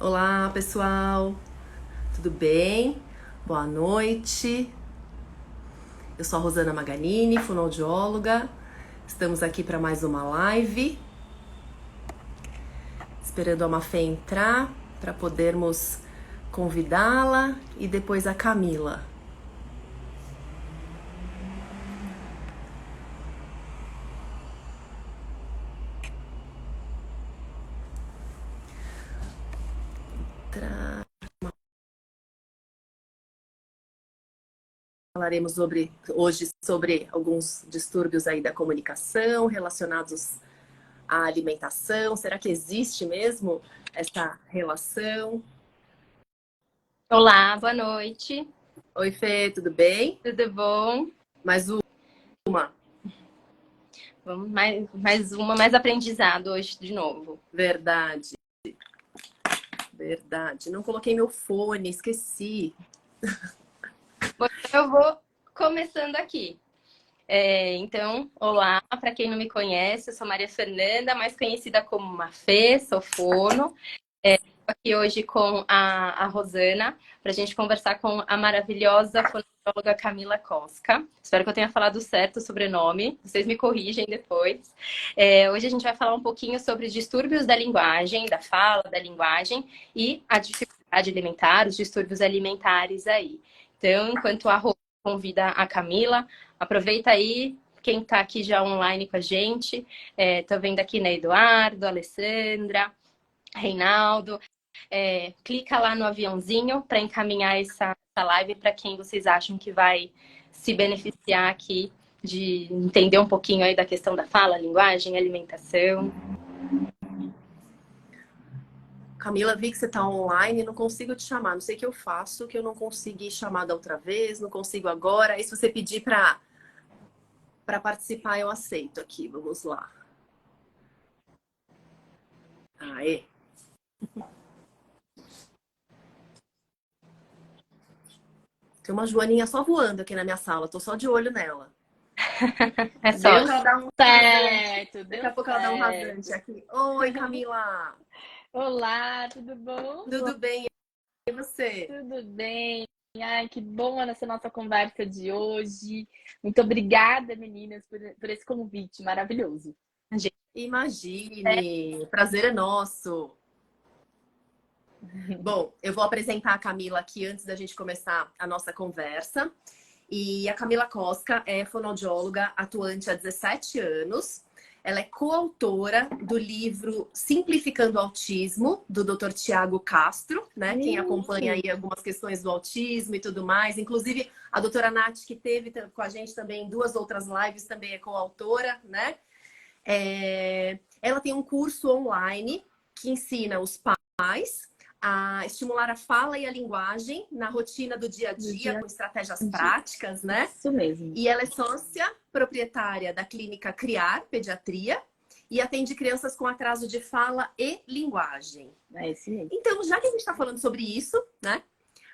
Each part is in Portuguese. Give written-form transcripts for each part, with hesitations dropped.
Olá, pessoal. Tudo bem? Boa noite. Eu sou a Rosana Maganini, fonoaudióloga. Estamos aqui para mais uma live, esperando a Mafê entrar para podermos convidá-la e depois a Camila. Falaremos hoje sobre alguns distúrbios aí da comunicação relacionados à alimentação. Será que existe mesmo essa relação? Olá, boa noite. Oi, Fê, tudo bem? Tudo bom? Mais uma. Vamos mais aprendizado hoje de novo. Verdade, verdade. Não coloquei meu fone, esqueci. Bom, eu vou começando aqui. Então, olá, para quem não me conhece, eu sou Maria Fernanda, mais conhecida como Mafê, sou fono. Aqui hoje com a Rosana, para a gente conversar com a maravilhosa fonoaudióloga Camila Cosca. Espero que eu tenha falado certo o sobrenome, vocês me corrigem depois. Hoje a gente vai falar um pouquinho sobre distúrbios da linguagem, da fala, da linguagem e a dificuldade alimentar, os distúrbios alimentares aí. Então, enquanto a Rosana convida a Camila, aproveita aí. Quem está aqui já online com a gente, tô vendo aqui, né, Eduardo, Alessandra, Reinaldo. Clica lá no aviãozinho para encaminhar essa live para quem vocês acham que vai se beneficiar aqui de entender um pouquinho aí da questão da fala, linguagem, alimentação. Camila, vi que você está online, não consigo te chamar. Não sei o que eu faço, que eu não consegui chamar da outra vez, não consigo agora. E se você pedir para participar, eu aceito aqui. Vamos lá. Aê. Tem uma joaninha só voando aqui na minha sala. Tô só de olho nela. É só. Deu que ela dá um rasante. Certo, Daqui deu a pouco ela dá um rasante certo. aqui. Oi, Camila. Olá, tudo bom? Tudo bem? E você? Tudo bem? Ai, que bom essa nossa conversa de hoje. Muito obrigada, meninas, por esse convite maravilhoso. Imagine. O prazer é nosso. Bom, eu vou apresentar a Camila aqui antes da gente começar a nossa conversa. E a Camila Cosca é fonoaudióloga atuante há 17 anos. Ela é coautora do livro Simplificando o Autismo, do Dr. Tiago Castro, né? Quem acompanha aí algumas questões do autismo e tudo mais. Inclusive, a doutora Nath, que teve com a gente também em duas outras lives, também é coautora, né? Ela tem um curso online que ensina os pais a estimular a fala e a linguagem na rotina do dia a Do dia, dia com estratégias a dia. práticas, né? Isso mesmo. E ela é sócia proprietária da clínica Criar Pediatria e atende crianças com atraso de fala e linguagem. É esse mesmo. Então, já que a gente está falando sobre isso, né?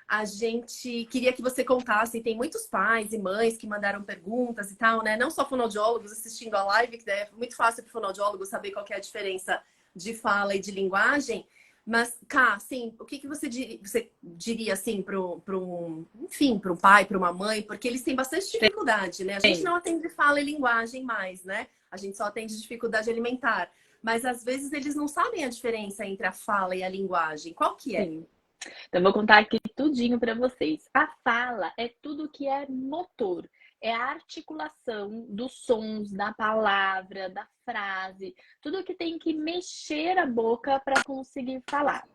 A gente queria que você contasse, tem muitos pais e mães que mandaram perguntas e tal, né? Não só fonoaudiólogos assistindo a live, que é muito fácil para o fonoaudiólogo saber qual que é a diferença de fala e de linguagem. Mas, Cá, assim, o que, que você diria assim para enfim, para um pai, para uma mãe, porque eles têm bastante dificuldade, né? A gente Tem. não atende fala e linguagem mais, né? A gente só atende dificuldade alimentar. Mas às vezes eles não sabem a diferença entre a fala e a linguagem. Qual que é? Sim. Então, eu vou contar aqui tudinho para vocês. A fala é tudo que é motor, é a articulação dos sons, da palavra, da frase, tudo que tem que mexer a boca para conseguir falar.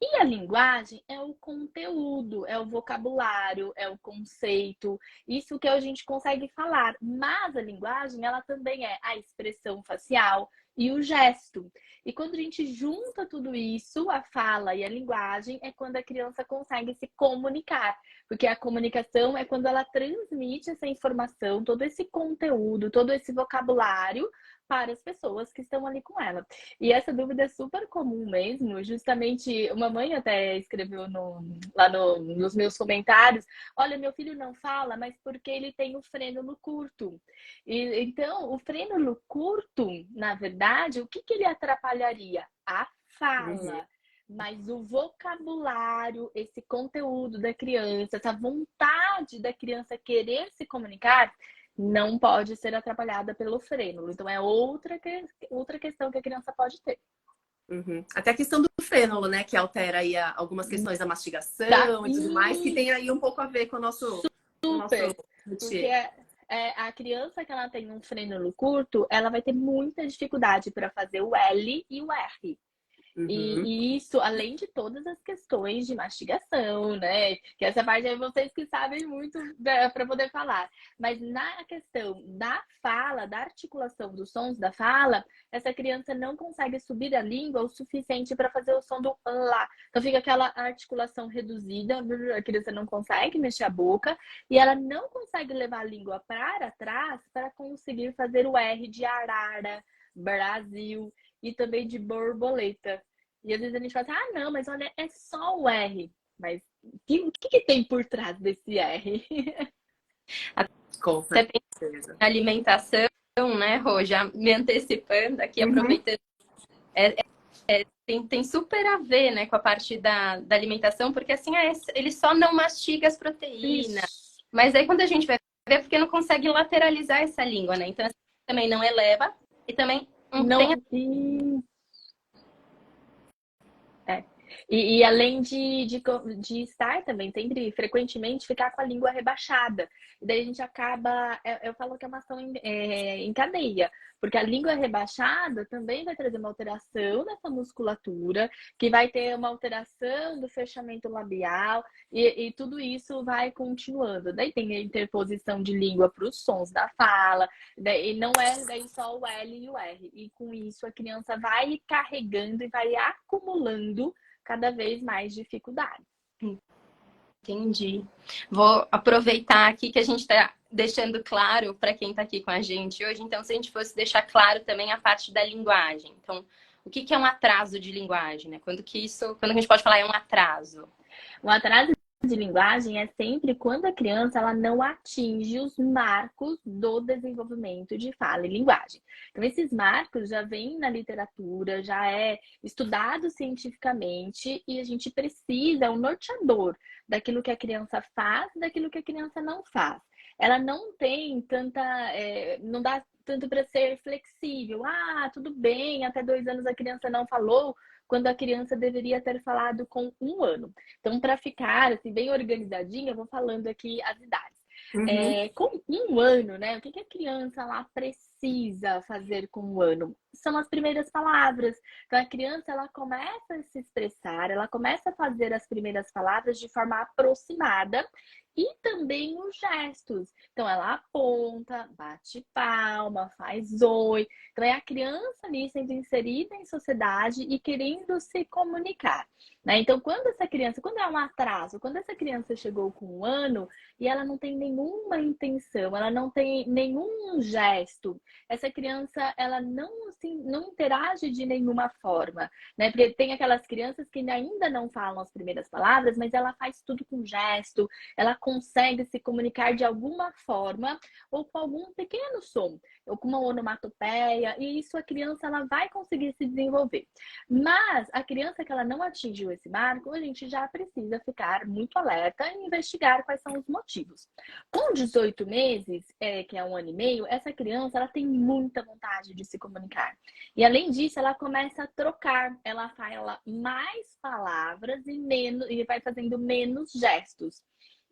E a linguagem é o conteúdo, é o vocabulário, é o conceito, isso que a gente consegue falar. Mas a linguagem, ela também é a expressão facial e o gesto. E quando a gente junta tudo isso, a fala e a linguagem, é quando a criança consegue se comunicar. Porque a comunicação é quando ela transmite essa informação, todo esse conteúdo, todo esse vocabulário para as pessoas que estão ali com ela. E essa dúvida é super comum mesmo. Justamente, uma mãe até escreveu nos meus comentários: olha, meu filho não fala, mas porque ele tem o freno no curto. E, então, o freno no curto, na verdade, o que ele atrapalharia? A Uhum. fala. mas o vocabulário, esse conteúdo da criança, essa vontade da criança querer se comunicar, não pode ser atrapalhada pelo frênulo. Então, é outra questão que a criança pode ter. Uhum. Até a questão do frênulo, né? Que altera aí algumas questões da mastigação e tudo mais, que tem aí um pouco a ver com o nosso... Super! Nosso Porque a criança que ela tem um frênulo curto, ela vai ter muita dificuldade para fazer o L e o R. Uhum. E isso, além de todas as questões de mastigação, né? Que essa parte aí vocês que sabem muito para poder falar. Mas na questão da fala, da articulação dos sons da fala, essa criança não consegue subir a língua o suficiente para fazer o som do lá. Então fica aquela articulação reduzida, a criança não consegue mexer a boca e ela não consegue levar a língua para trás para conseguir fazer o R de arara, Brasil e também de borboleta. E às vezes a gente fala assim, não, mas olha, é só o R. Mas o que tem por trás desse R? Com Você tem certeza. alimentação, né, Rô? Já me antecipando aqui, aproveitando. Tem super a ver, né, com a parte da alimentação, porque assim, ele só não mastiga as proteínas. Isso. Mas aí quando a gente vai ver, é porque não consegue lateralizar essa língua, né? Então, assim, também não eleva e também Não tem... E além de estar também, sempre, frequentemente, ficar com a língua rebaixada. E daí a gente acaba, eu falo que é uma ação em cadeia, porque a língua rebaixada também vai trazer uma alteração nessa musculatura, que vai ter uma alteração do fechamento labial, e tudo isso vai continuando. Daí tem a interposição de língua para os sons da fala, e não é daí só o L e o R. E com isso a criança vai carregando e vai acumulando cada vez mais dificuldade. Entendi. Vou aproveitar aqui que a gente está deixando claro para quem está aqui com a gente hoje. Então, se a gente fosse deixar claro também a parte da linguagem. Então, o que é um atraso de linguagem, né? Quando a gente pode falar é um atraso? Um atraso de linguagem é sempre quando a criança ela não atinge os marcos do desenvolvimento de fala e linguagem. Então, esses marcos já vêm na literatura, já é estudado cientificamente e a gente precisa, é um norteador daquilo que a criança faz e daquilo que a criança não faz. Ela não tem tanta... não dá tanto para ser flexível. Tudo bem, até 2 anos a criança não falou, quando a criança deveria ter falado com 1 ano. Então, para ficar assim, bem organizadinha, eu vou falando aqui as idades. Uhum. Com 1 ano, né? O que a criança lá precisa fazer com 1 ano? São as primeiras palavras. Então, a criança ela começa a se expressar, ela começa a fazer as primeiras palavras de forma aproximada e também os gestos. Então, ela aponta, bate palma, faz oi. Então, é a criança ali sendo inserida em sociedade e querendo se comunicar, né? Então, quando é um atraso, quando essa criança chegou com 1 ano e ela não tem nenhuma intenção, ela não tem nenhum gesto, essa criança, ela não interage de nenhuma forma, né? Porque tem aquelas crianças que ainda não falam as primeiras palavras, mas ela faz tudo com gesto, ela consegue se comunicar de alguma forma ou com algum pequeno som, ou com uma onomatopeia, e isso a criança ela vai conseguir se desenvolver. Mas a criança que ela não atingiu esse marco, a gente já precisa ficar muito alerta e investigar quais são os motivos. Com 18 meses, que é 1 ano e meio, essa criança ela tem muita vontade de se comunicar. E além disso, ela começa a trocar, ela fala mais palavras e vai fazendo menos gestos.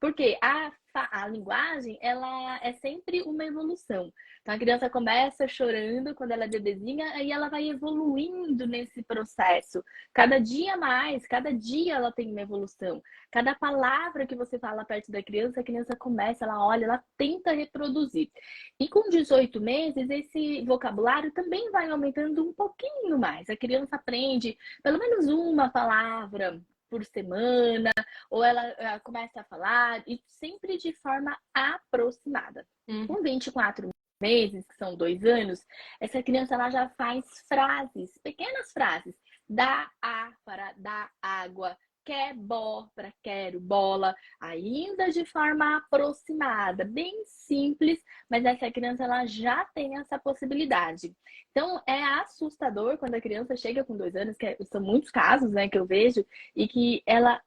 Porque a linguagem, ela é sempre uma evolução. Então, a criança começa chorando quando ela é bebezinha e ela vai evoluindo nesse processo. Cada dia mais, cada dia ela tem uma evolução. Cada palavra que você fala perto da criança, a criança começa, ela olha, ela tenta reproduzir. E com 18 meses, esse vocabulário também vai aumentando um pouquinho mais. A criança aprende pelo menos uma palavra por semana, ou ela começa a falar, e sempre de forma aproximada. Com 24 meses, que são 2 anos, essa criança ela já faz frases, pequenas frases. Dá a para dar água, quer-bó para quero, bola, ainda de forma aproximada, bem simples, mas essa criança ela já tem essa possibilidade. Então, é assustador quando a criança chega com 2 anos, são muitos casos, né, que eu vejo, e que ela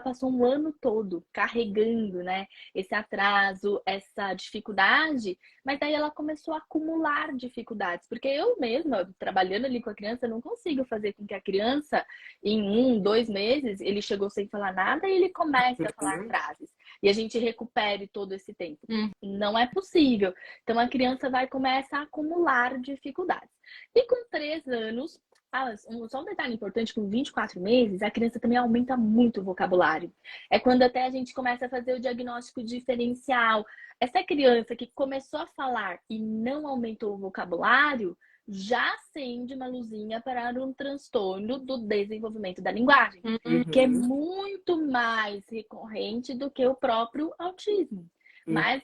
passou um ano todo carregando, né, esse atraso, essa dificuldade, mas aí ela começou a acumular dificuldades, porque eu mesma, trabalhando ali com a criança, não consigo fazer com que a criança, em 1, 2 meses, ele chegou sem falar nada e ele comece a falar frases. E a gente recupere todo esse tempo. Não é possível. Então, a criança vai começar a acumular dificuldades. E com 3 anos, só um detalhe importante, com 24 meses, a criança também aumenta muito o vocabulário. É quando até a gente começa a fazer o diagnóstico diferencial. Essa criança que começou a falar e não aumentou o vocabulário, já acende uma luzinha para um transtorno do desenvolvimento da linguagem, que é muito mais recorrente do que o próprio autismo. Mas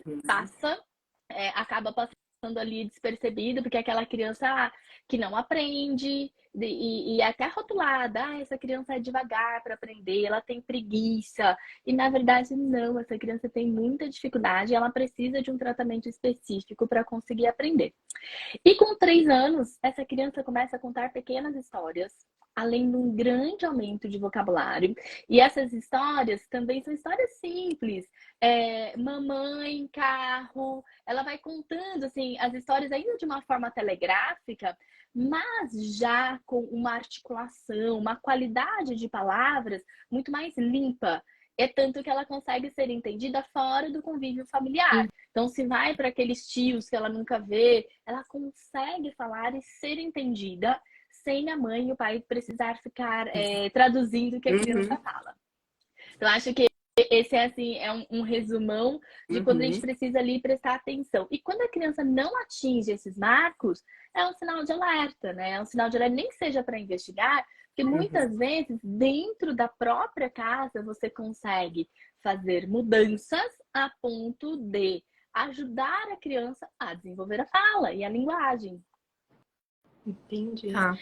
acaba passando ali despercebido, porque é aquela criança que não aprende, e é até rotulada, essa criança é devagar para aprender, ela tem preguiça. E na verdade não, essa criança tem muita dificuldade, ela precisa de um tratamento específico para conseguir aprender. E com 3 anos, essa criança começa a contar pequenas histórias, além de um grande aumento de vocabulário. E essas histórias também são histórias simples. Mamãe, carro, ela vai contando assim, as histórias ainda de uma forma telegráfica, mas já com uma articulação, uma qualidade de palavras muito mais limpa. É tanto que ela consegue ser entendida fora do convívio familiar. Então, se vai para aqueles tios que ela nunca vê, ela consegue falar e ser entendida sem a mãe e o pai precisar ficar traduzindo o que a criança fala. Então, acho que esse assim, é um resumão de quando a gente precisa ali prestar atenção. E quando a criança não atinge esses marcos, é um sinal de alerta, né? É um sinal de alerta, nem que seja para investigar, porque muitas vezes, dentro da própria casa, você consegue fazer mudanças a ponto de ajudar a criança a desenvolver a fala e a linguagem. Entendi. Tá.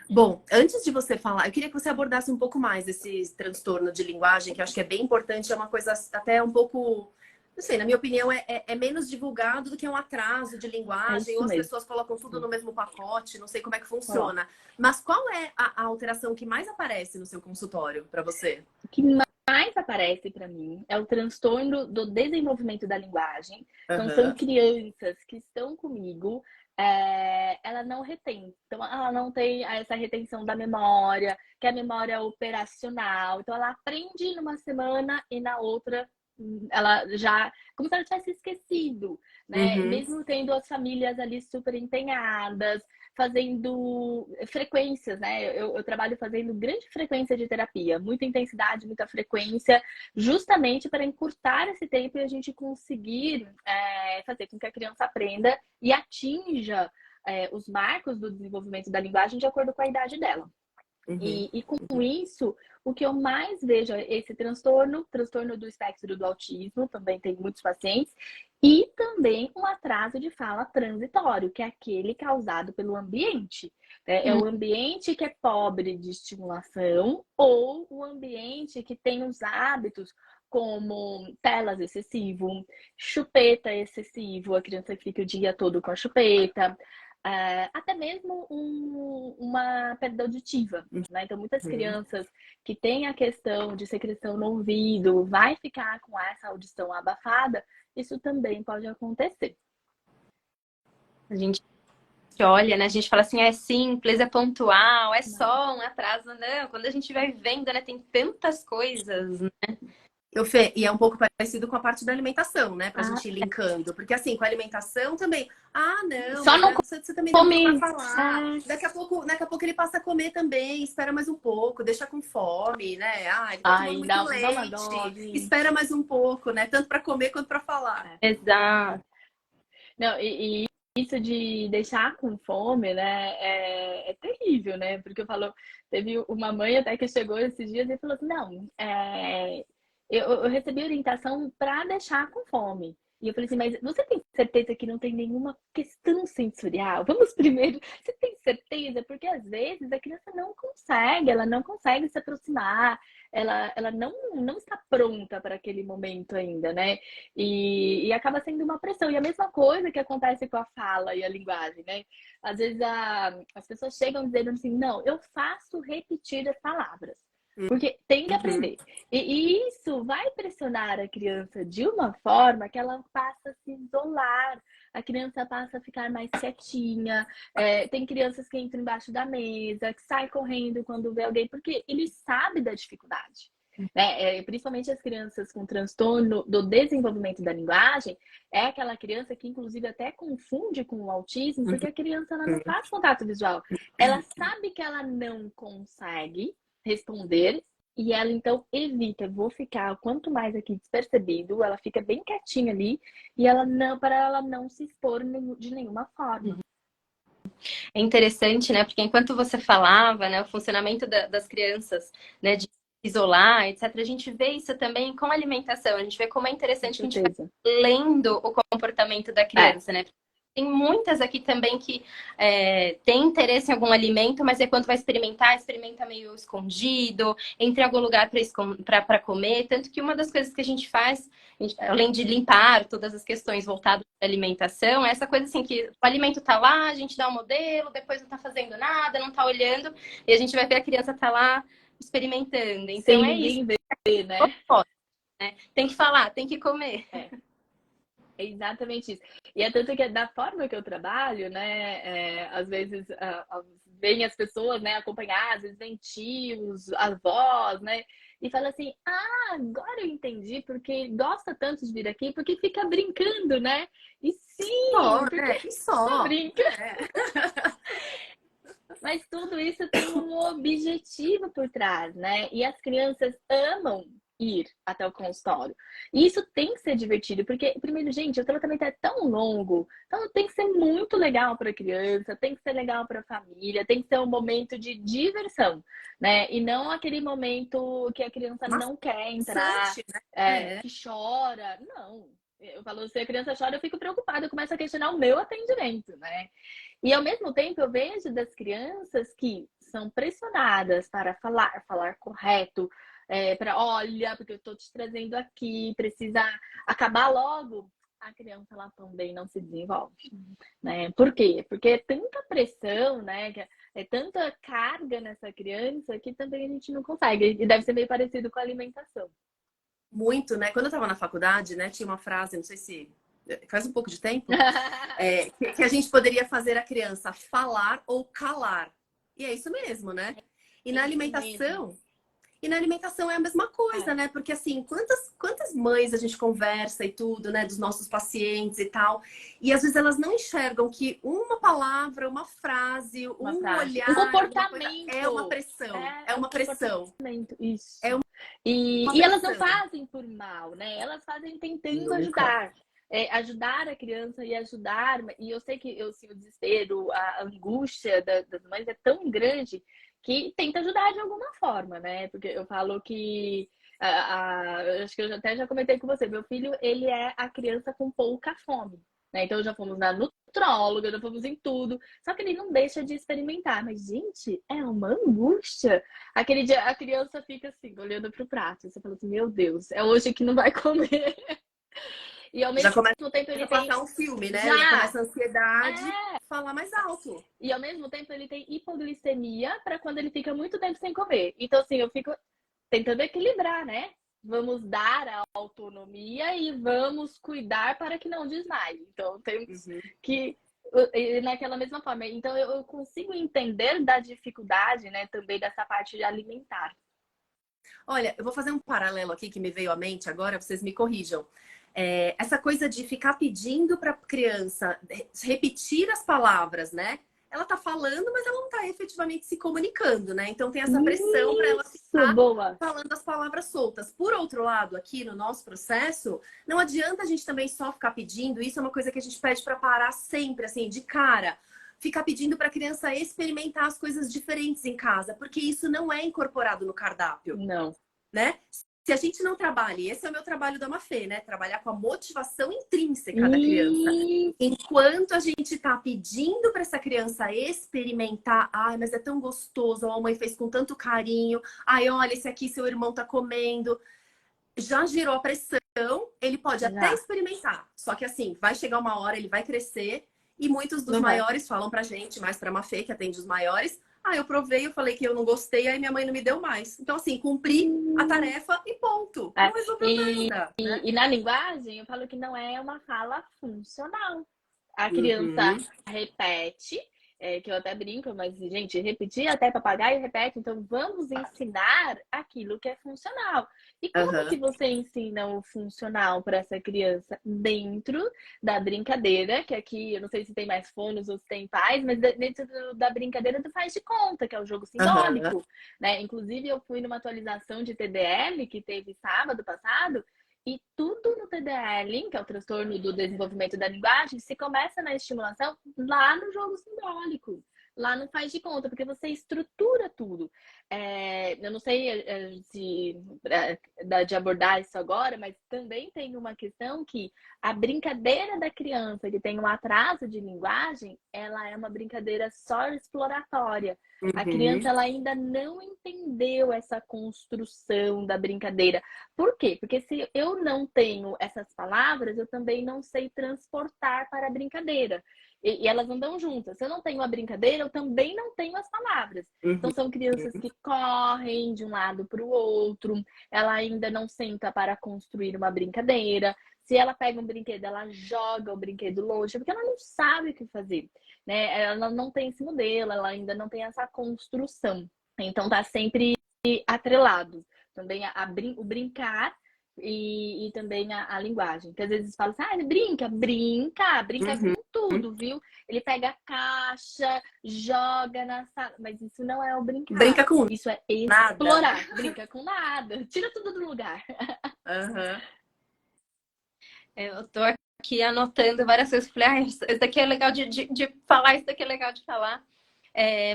Bom, antes de você falar, eu queria que você abordasse um pouco mais esse transtorno de linguagem, que eu acho que é bem importante, é uma coisa até um pouco, não sei, na minha opinião, é menos divulgado do que um atraso de linguagem, ou as mesmo. pessoas colocam tudo no mesmo pacote, não sei como é que funciona. Mas qual é a alteração que mais aparece no seu consultório para você? O que mais aparece para mim é o transtorno do desenvolvimento da linguagem. Então, são crianças que estão comigo, ela não retém. Então, ela não tem essa retenção da memória, que é a memória operacional. Então, ela aprende numa semana e na outra ela já, como se ela tivesse esquecido, né? Mesmo tendo as famílias ali super empenhadas, fazendo frequências, né? Eu trabalho fazendo grande frequência de terapia, muita intensidade, muita frequência, justamente para encurtar esse tempo e a gente conseguir fazer com que a criança aprenda e atinja os marcos do desenvolvimento da linguagem de acordo com a idade dela. E com isso, o que eu mais vejo é esse transtorno do espectro do autismo, também tem muitos pacientes, e também um atraso de fala transitório, que é aquele causado pelo ambiente. É o ambiente que é pobre de estimulação ou o ambiente que tem os hábitos como telas excessivo, chupeta excessivo, a criança fica o dia todo com a chupeta, até mesmo uma perda auditiva, né? Então, muitas crianças que têm a questão de secreção no ouvido, vai ficar com essa audição abafada, isso também pode acontecer. A gente olha, né? A gente fala assim, é simples, é pontual, é só um atraso. Não, quando a gente vai vendo, né? Tem tantas coisas, né? Fê, e é um pouco parecido com a parte da alimentação, né? Pra gente ir linkando. Porque assim, com a alimentação também. Não, só não você também demorou pra falar. Daqui a pouco ele passa a comer também. Espera mais um pouco, deixa com fome, né? Ele tá tomando muito leite. Espera mais um pouco, né? Tanto pra comer quanto pra falar. Exato. Não, e isso de deixar com fome, né, é terrível, né? Porque eu falo, teve uma mãe até que chegou esses dias e falou assim, não, eu recebi orientação para deixar com fome. E eu falei assim, mas você tem certeza que não tem nenhuma questão sensorial? Vamos primeiro, você tem certeza? Porque às vezes a criança não consegue, ela não consegue se aproximar, ela não está pronta para aquele momento ainda, né? E acaba sendo uma pressão. E a mesma coisa que acontece com a fala e a linguagem, né? Às vezes as pessoas chegam dizendo assim, não, eu faço repetir as palavras. Porque tem que aprender. E isso vai pressionar a criança de uma forma que ela passa a se isolar. A criança passa a ficar mais quietinha. Tem crianças que entram embaixo da mesa, que saem correndo quando vê alguém, porque ele sabe da dificuldade. Né? Principalmente as crianças com transtorno do desenvolvimento da linguagem, é aquela criança que inclusive até confunde com o autismo, porque a criança ela não faz contato visual. Ela sabe que ela não consegue responder e ela então evita, vou ficar quanto mais aqui despercebido, ela fica bem quietinha ali e ela não, para ela não se expor de nenhuma forma. É interessante, né? Porque enquanto você falava, né, o funcionamento das crianças, né, de isolar, etc., a gente vê isso também com a alimentação. A gente vê como é interessante que a gente vai lendo o comportamento da criança, né? Tem muitas aqui também que tem interesse em algum alimento, mas quando vai experimentar, experimenta meio escondido, entra em algum lugar para comer. Tanto que uma das coisas que a gente faz, além de limpar todas as questões voltadas à alimentação, é essa coisa assim que o alimento tá lá, a gente dá um modelo, depois não tá fazendo nada, não tá olhando, e a gente vai ver a criança tá lá experimentando. Então é isso. Ver, né? Tem que falar, tem que comer. É exatamente isso. E é tanto que da forma que eu trabalho, né, às vezes vêm as pessoas, né, acompanhar, às vezes vem tios, avós, né, e fala assim, agora eu entendi porque gosta tanto de vir aqui, porque fica brincando, né? E sim, porque só brinca. Mas tudo isso tem um objetivo por trás, né? E as crianças amam ir até o consultório. E isso tem que ser divertido, porque, primeiro, gente, o tratamento é tão longo, então tem que ser muito legal para a criança, tem que ser legal para a família, tem que ser um momento de diversão, né? E não aquele momento que a criança não quer entrar, que chora. Não. Eu falo, se a criança chora, eu fico preocupada, eu começo a questionar o meu atendimento, né? E ao mesmo tempo eu vejo das crianças que são pressionadas para falar correto, olha, porque eu estou te trazendo aqui, precisa acabar logo, a criança ela também não se desenvolve, né? Por quê? Porque é tanta pressão, né? É tanta carga nessa criança que também a gente não consegue. E deve ser meio parecido com a alimentação. Muito, né? Quando eu estava na faculdade, né, tinha uma frase, não sei se faz um pouco de tempo, que a gente poderia fazer a criança falar ou calar. E é isso mesmo, né? E na alimentação... E na alimentação é a mesma coisa, né? Porque assim, quantas mães a gente conversa e tudo, né? Dos nossos pacientes e tal. E às vezes elas não enxergam que uma palavra, uma frase, olhar... Um comportamento. É uma pressão. É uma pressão. Isso. E elas não fazem por mal, né? Elas fazem tentando ajudar. Ajudar a criança e ajudar... E eu sei que o desespero, a angústia das mães é tão grande... que tenta ajudar de alguma forma, né? Porque eu falo que... acho que eu até já comentei com você. Meu filho, ele é a criança com pouca fome. Né? Então, já fomos na nutróloga, já fomos em tudo. Só que ele não deixa de experimentar. Mas, gente, é uma angústia. Aquele dia, a criança fica assim, olhando pro prato. Você fala assim, meu Deus, é hoje que não vai comer. E ao mesmo tempo ele tem... passar um filme, né? Ele começa a ansiedade, falar mais alto. E ao mesmo tempo ele tem hipoglicemia para quando ele fica muito tempo sem comer. Então, assim, eu fico tentando equilibrar, né? Vamos dar a autonomia e vamos cuidar para que não desmaie. Então, temos que... naquela mesma forma. Então, eu consigo entender da dificuldade, né? Também dessa parte de alimentar. Olha, eu vou fazer um paralelo aqui que me veio à mente agora, vocês me corrijam. Essa coisa de ficar pedindo para a criança repetir as palavras, né? Ela tá falando, mas ela não tá efetivamente se comunicando, né? Então tem essa pressão para ela ficar falando as palavras soltas. Por outro lado, aqui no nosso processo, não adianta a gente também só ficar pedindo. Isso é uma coisa que a gente pede para parar sempre, assim, de cara. Ficar pedindo para a criança experimentar as coisas diferentes em casa, porque isso não é incorporado no cardápio. Não. Né? se a gente não trabalha, e esse é o meu trabalho da Mafê, né? Trabalhar com a motivação intrínseca da criança. Enquanto a gente tá pedindo para essa criança experimentar, ai, mas é tão gostoso, a mãe fez com tanto carinho, ai, olha, esse aqui seu irmão tá comendo. Já gerou a pressão, ele pode até experimentar. Só que assim, vai chegar uma hora, ele vai crescer, e muitos dos maiores falam pra gente, mais pra Mafê, que atende os maiores, ah, eu provei, eu falei que eu não gostei, aí minha mãe não me deu mais. Então, assim, cumpri a tarefa e ponto. Não resolveu nada. E na linguagem, eu falo que não é uma fala funcional. A criança repete, que eu até brinco, mas, gente, repetir até papagaio repete. Então, vamos ensinar aquilo que é funcional. E como que você ensina o funcional para essa criança? Dentro da brincadeira, que aqui, eu não sei se tem mais fonos ou se tem pais, mas dentro da brincadeira do faz de conta, que é o jogo simbólico, né? Inclusive, eu fui numa atualização de TDL, que teve sábado passado, e tudo no TDL, que é o transtorno do desenvolvimento da linguagem, se começa na estimulação lá no jogo simbólico. Lá não faz de conta, porque você estrutura tudo. Eu não sei se de abordar isso agora, mas também tem uma questão que a brincadeira da criança que tem um atraso de linguagem, ela é uma brincadeira só exploratória. A criança ela ainda não entendeu essa construção da brincadeira. Por quê? Porque se eu não tenho essas palavras, eu também não sei transportar para a brincadeira. E elas andam juntas. Se eu não tenho a brincadeira, eu também não tenho as palavras. Então, são crianças que correm de um lado para o outro. Ela ainda não senta para construir uma brincadeira. Se ela pega um brinquedo, ela joga o brinquedo longe, porque ela não sabe o que fazer, né? Ela não tem esse modelo, ela ainda não tem essa construção. Então, tá sempre atrelado. Também o brincar e também a linguagem. Que às vezes fala assim, ele brinca com tudo, viu? Ele pega a caixa, joga na sala, mas isso não é o brincar. Brinca com isso é explorar. Nada. Brinca com nada. Tira tudo do lugar. Eu tô aqui anotando várias coisas. Falei, isso daqui é legal de falar, isso daqui é legal de falar.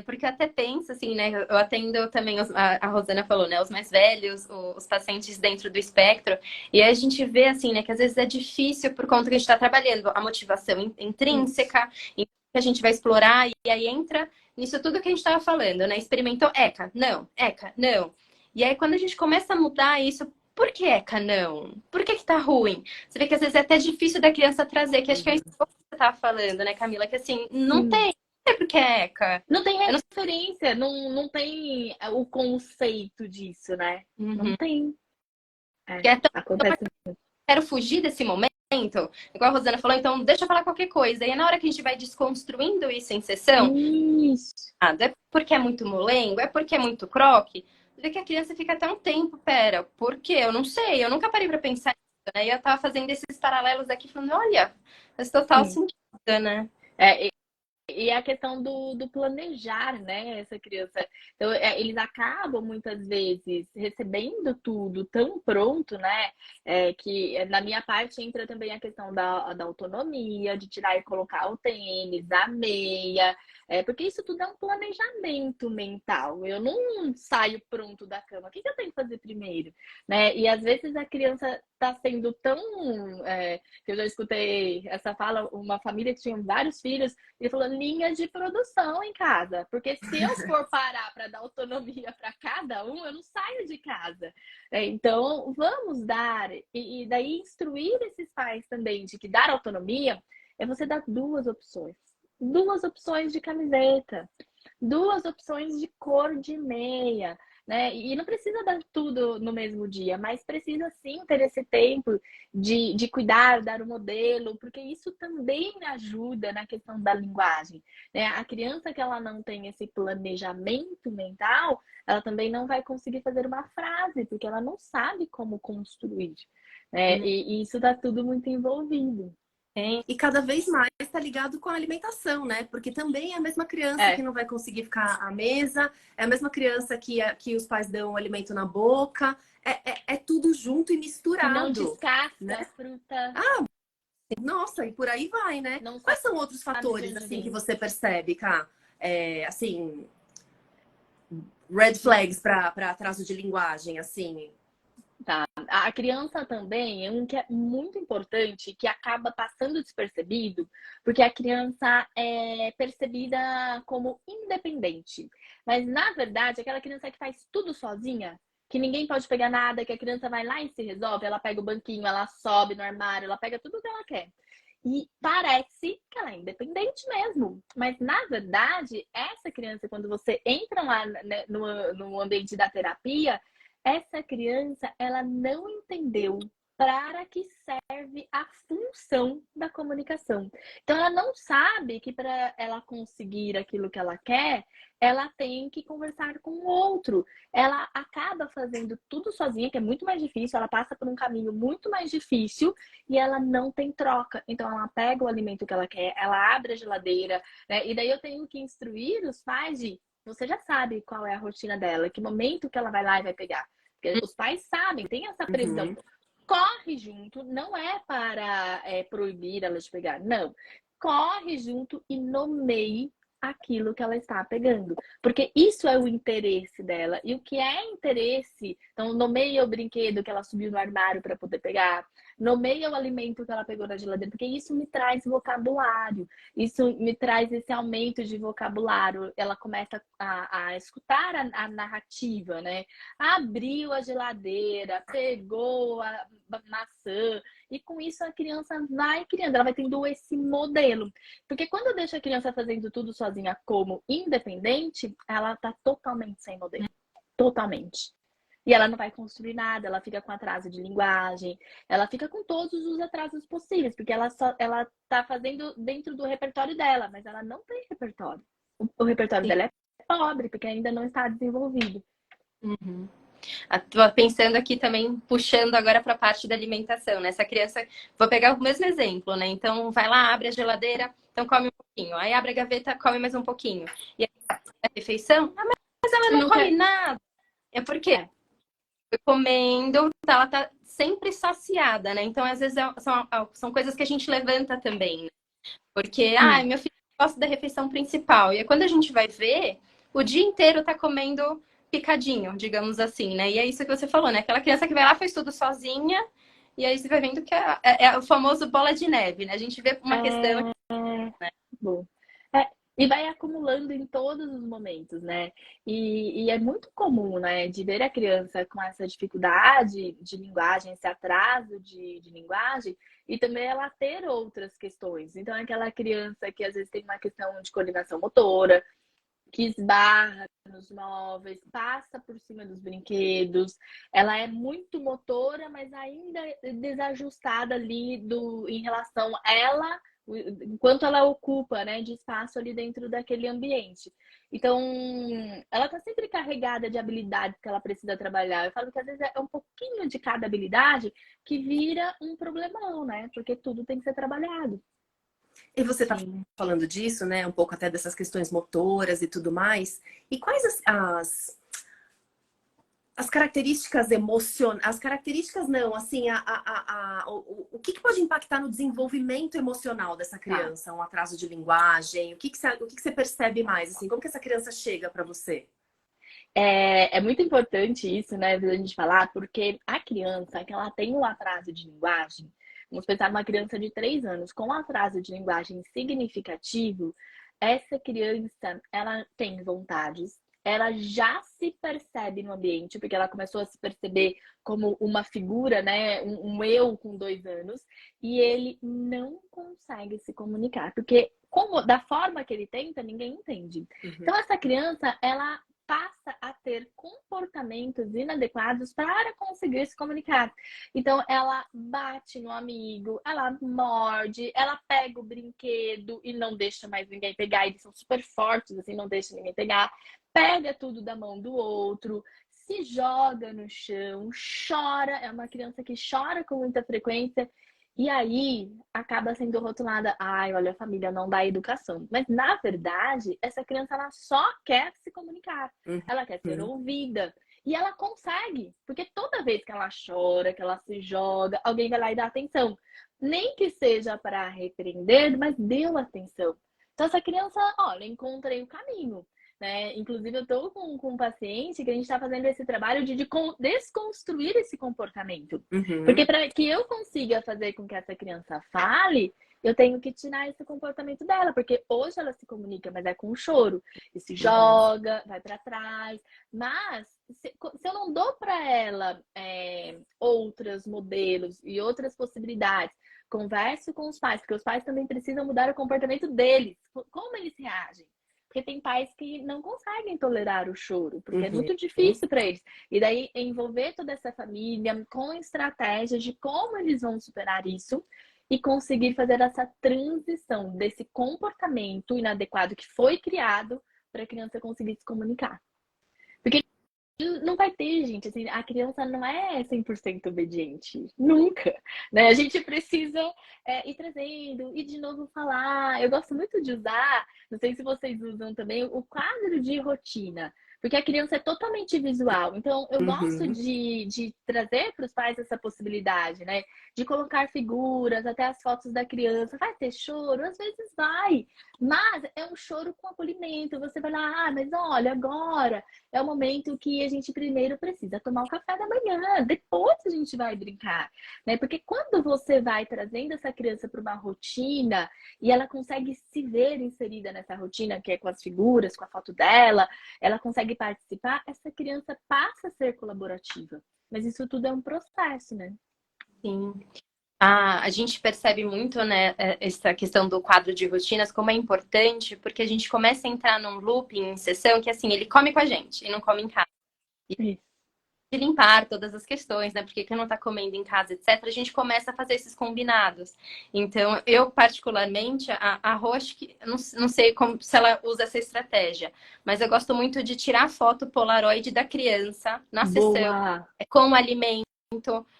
Porque eu até penso, assim, né? Eu atendo também, a Rosana falou, né? Os mais velhos, os pacientes dentro do espectro. E aí a gente vê, assim, né? Que às vezes é difícil por conta que a gente está trabalhando a motivação intrínseca, que a gente vai explorar. E aí entra nisso tudo que a gente estava falando, né? Experimentou, ECA, não. E aí quando a gente começa a mudar isso, por que ECA não? Por que tá ruim? Você vê que às vezes é até difícil da criança trazer, que acho que é isso que você tava falando, né, Camila? Que assim, não tem. Porque é ECA. Não tem referência, não tem o conceito disso, né? Não tem. Acontece. Quero fugir desse momento, igual a Rosana falou, então deixa eu falar qualquer coisa. E é na hora que a gente vai desconstruindo isso em sessão, é porque é muito molengo, é porque é muito croque, vê que a criança fica até um tempo, por quê? Eu não sei, eu nunca parei pra pensar nisso, né? E eu tava fazendo esses paralelos aqui, falando, olha, faz total sentido, né? E a questão do planejar, né, essa criança. Então, eles acabam, muitas vezes, recebendo tudo tão pronto, né, que na minha parte entra também a questão da autonomia, de tirar e colocar o tênis, a meia, porque isso tudo é um planejamento mental. Eu não saio pronto da cama. O que eu tenho que fazer primeiro? Né? E às vezes a criança está sendo tão... eu já escutei essa fala, uma família que tinha vários filhos, e falou linha de produção em casa. Porque se eu for parar para dar autonomia para cada um, eu não saio de casa. Então, vamos dar, e daí instruir esses pais também de que dar autonomia é você dar duas opções de camiseta, 2 opções de cor de meia, né? E não precisa dar tudo no mesmo dia, mas precisa sim ter esse tempo de cuidar, dar o modelo, porque isso também ajuda na questão da linguagem, né? A criança que ela não tem esse planejamento mental, ela também não vai conseguir fazer uma frase, porque ela não sabe como construir, né? E isso tá tudo muito envolvido. E cada vez mais está ligado com a alimentação, né? Porque também é a mesma criança que não vai conseguir ficar à mesa, é a mesma criança que os pais dão o alimento na boca, é tudo junto e misturado. Que não descasca, né? A fruta. Nossa, e por aí vai, né? Quais são outros fatores assim que você percebe, Ká? Assim, red flags para atraso de linguagem, assim? Tá. A criança também é um que é muito importante, que acaba passando despercebido, porque a criança é percebida como independente. Mas, na verdade, aquela criança que faz tudo sozinha, que ninguém pode pegar nada, que a criança vai lá e se resolve, ela pega o banquinho, ela sobe no armário, ela pega tudo que ela quer. E parece que ela é independente mesmo. Mas, na verdade, essa criança, quando você entra lá no ambiente da terapia, essa criança, ela não entendeu para que serve a função da comunicação. Então, ela não sabe que para ela conseguir aquilo que ela quer, ela tem que conversar com o outro. Ela acaba fazendo tudo sozinha, que é muito mais difícil, ela passa por um caminho muito mais difícil e ela não tem troca. Então, ela pega o alimento que ela quer, ela abre a geladeira, né? E daí eu tenho que instruir os pais de, você já sabe qual é a rotina dela, que momento que ela vai lá e vai pegar. Porque os pais sabem, tem essa previsão. Corre junto, não é para proibir ela de pegar, não. Corre junto e nomeie aquilo que ela está pegando. Porque isso é o interesse dela. E o que é interesse? Então, nomeia o brinquedo que ela subiu no armário para poder pegar. Nomeia o alimento que ela pegou na geladeira. Porque isso me traz vocabulário. Isso me traz esse aumento de vocabulário. Ela começa a escutar a narrativa, né? Abriu a geladeira, pegou a maçã. E com isso a criança vai criando, ela vai tendo esse modelo. Porque quando eu deixo a criança fazendo tudo sozinha como independente, ela tá totalmente sem modelo. Totalmente. E ela não vai construir nada, ela fica com atraso de linguagem, ela fica com todos os atrasos possíveis, porque ela tá fazendo dentro do repertório dela, mas ela não tem repertório. O repertório Sim. dela é pobre, porque ainda não está desenvolvido. Uhum. Tô pensando aqui também, puxando agora para a parte da alimentação, né? Essa criança, vou pegar o mesmo exemplo, né? Então, vai lá, abre a geladeira, então come um pouquinho. Aí abre a gaveta, come mais um pouquinho. E aí, a refeição, mas ela não come nada. É porque comendo, ela tá sempre saciada, né? Então, às vezes, são coisas que a gente levanta também, né? Porque, meu filho gosta da refeição principal. E aí, quando a gente vai ver, o dia inteiro tá comendo picadinho, digamos assim, né? E é isso que você falou, né? Aquela criança que vai lá, faz tudo sozinha, e aí você vai vendo que é o famoso bola de neve, né? A gente vê uma questão... Bom. E vai acumulando em todos os momentos, né? E é muito comum, né, de ver a criança com essa dificuldade de linguagem, esse atraso de linguagem, e também ela ter outras questões. Então, aquela criança que às vezes tem uma questão de coordenação motora, que esbarra nos móveis, passa por cima dos brinquedos, ela é muito motora, mas ainda desajustada ali em relação a ela, enquanto ela ocupa, né, de espaço ali dentro daquele ambiente. Então, ela está sempre carregada de habilidades que ela precisa trabalhar. Eu falo que às vezes é um pouquinho de cada habilidade que vira um problemão, né? Porque tudo tem que ser trabalhado. E você está falando disso, né? Um pouco até dessas questões motoras e tudo mais. E quais as características emocionais, as características não, assim, o que pode impactar no desenvolvimento emocional dessa criança? Um atraso de linguagem? O que você percebe mais? Assim, como que essa criança chega para você? É muito importante isso, né, a gente falar, porque a criança, que ela tem um atraso de linguagem, vamos pensar numa criança de 3 anos com um atraso de linguagem significativo, essa criança, ela tem vontades, ela já se percebe no ambiente, porque ela começou a se perceber como uma figura, né, um eu com 2 anos, e ele não consegue se comunicar, porque da forma que ele tenta, ninguém entende. Então, essa criança, ela passa a ter comportamentos inadequados para conseguir se comunicar. Então, ela bate no amigo, ela morde, ela pega o brinquedo e não deixa mais ninguém pegar. Eles são super fortes, assim, não deixa ninguém pegar. Pega tudo da mão do outro, se joga no chão, chora. É uma criança que chora com muita frequência. E aí, acaba sendo rotulada, olha, a família não dá educação. Mas, na verdade, essa criança, ela só quer se comunicar. Ela quer ser ouvida. E ela consegue. Porque toda vez que ela chora, que ela se joga, alguém vai lá e dá atenção. Nem que seja para repreender, mas deu atenção. Então, essa criança, olha, encontrei o caminho. né? Inclusive, eu tô com um paciente que a gente está fazendo esse trabalho de desconstruir esse comportamento. Porque para que eu consiga fazer com que essa criança fale, eu tenho que tirar esse comportamento dela, porque hoje ela se comunica, mas é com choro. E se joga, vai para trás. Mas se eu não dou para ela outros modelos e outras possibilidades, converso com os pais, porque os pais também precisam mudar o comportamento deles. Como eles reagem? Porque tem pais que não conseguem tolerar o choro, porque é muito difícil para eles. E daí envolver toda essa família com estratégias de como eles vão superar isso e conseguir fazer essa transição desse comportamento inadequado que foi criado para a criança conseguir se comunicar. Porque não vai ter, gente, assim, a criança não é 100% obediente, nunca, né? A gente precisa ir trazendo e de novo falar. Eu gosto muito de usar, não sei se vocês usam também, o quadro de rotina, porque a criança é totalmente visual. Então, eu gosto de trazer para os pais essa possibilidade, né? De colocar figuras, até as fotos da criança. Vai ter choro? Às vezes vai, mas é um choro com acolhimento. Você vai lá, mas olha, agora é o momento que a gente primeiro precisa tomar o café da manhã, depois a gente vai brincar, né? Porque quando você vai trazendo essa criança para uma rotina e ela consegue se ver inserida nessa rotina, que é com as figuras, com a foto dela, ela consegue participar, essa criança passa a ser colaborativa. Mas isso tudo é um processo, né? Sim. A gente percebe muito, né, essa questão do quadro de rotinas, como é importante, porque a gente começa a entrar num looping em sessão que, assim, ele come com a gente e não come em casa. E de limpar todas as questões, né, porque que não tá comendo em casa, etc., a gente começa a fazer esses combinados. Então, eu, particularmente, a Rô, acho que, não sei se ela usa essa estratégia, mas eu gosto muito de tirar foto Polaroid da criança na sessão, com o alimento.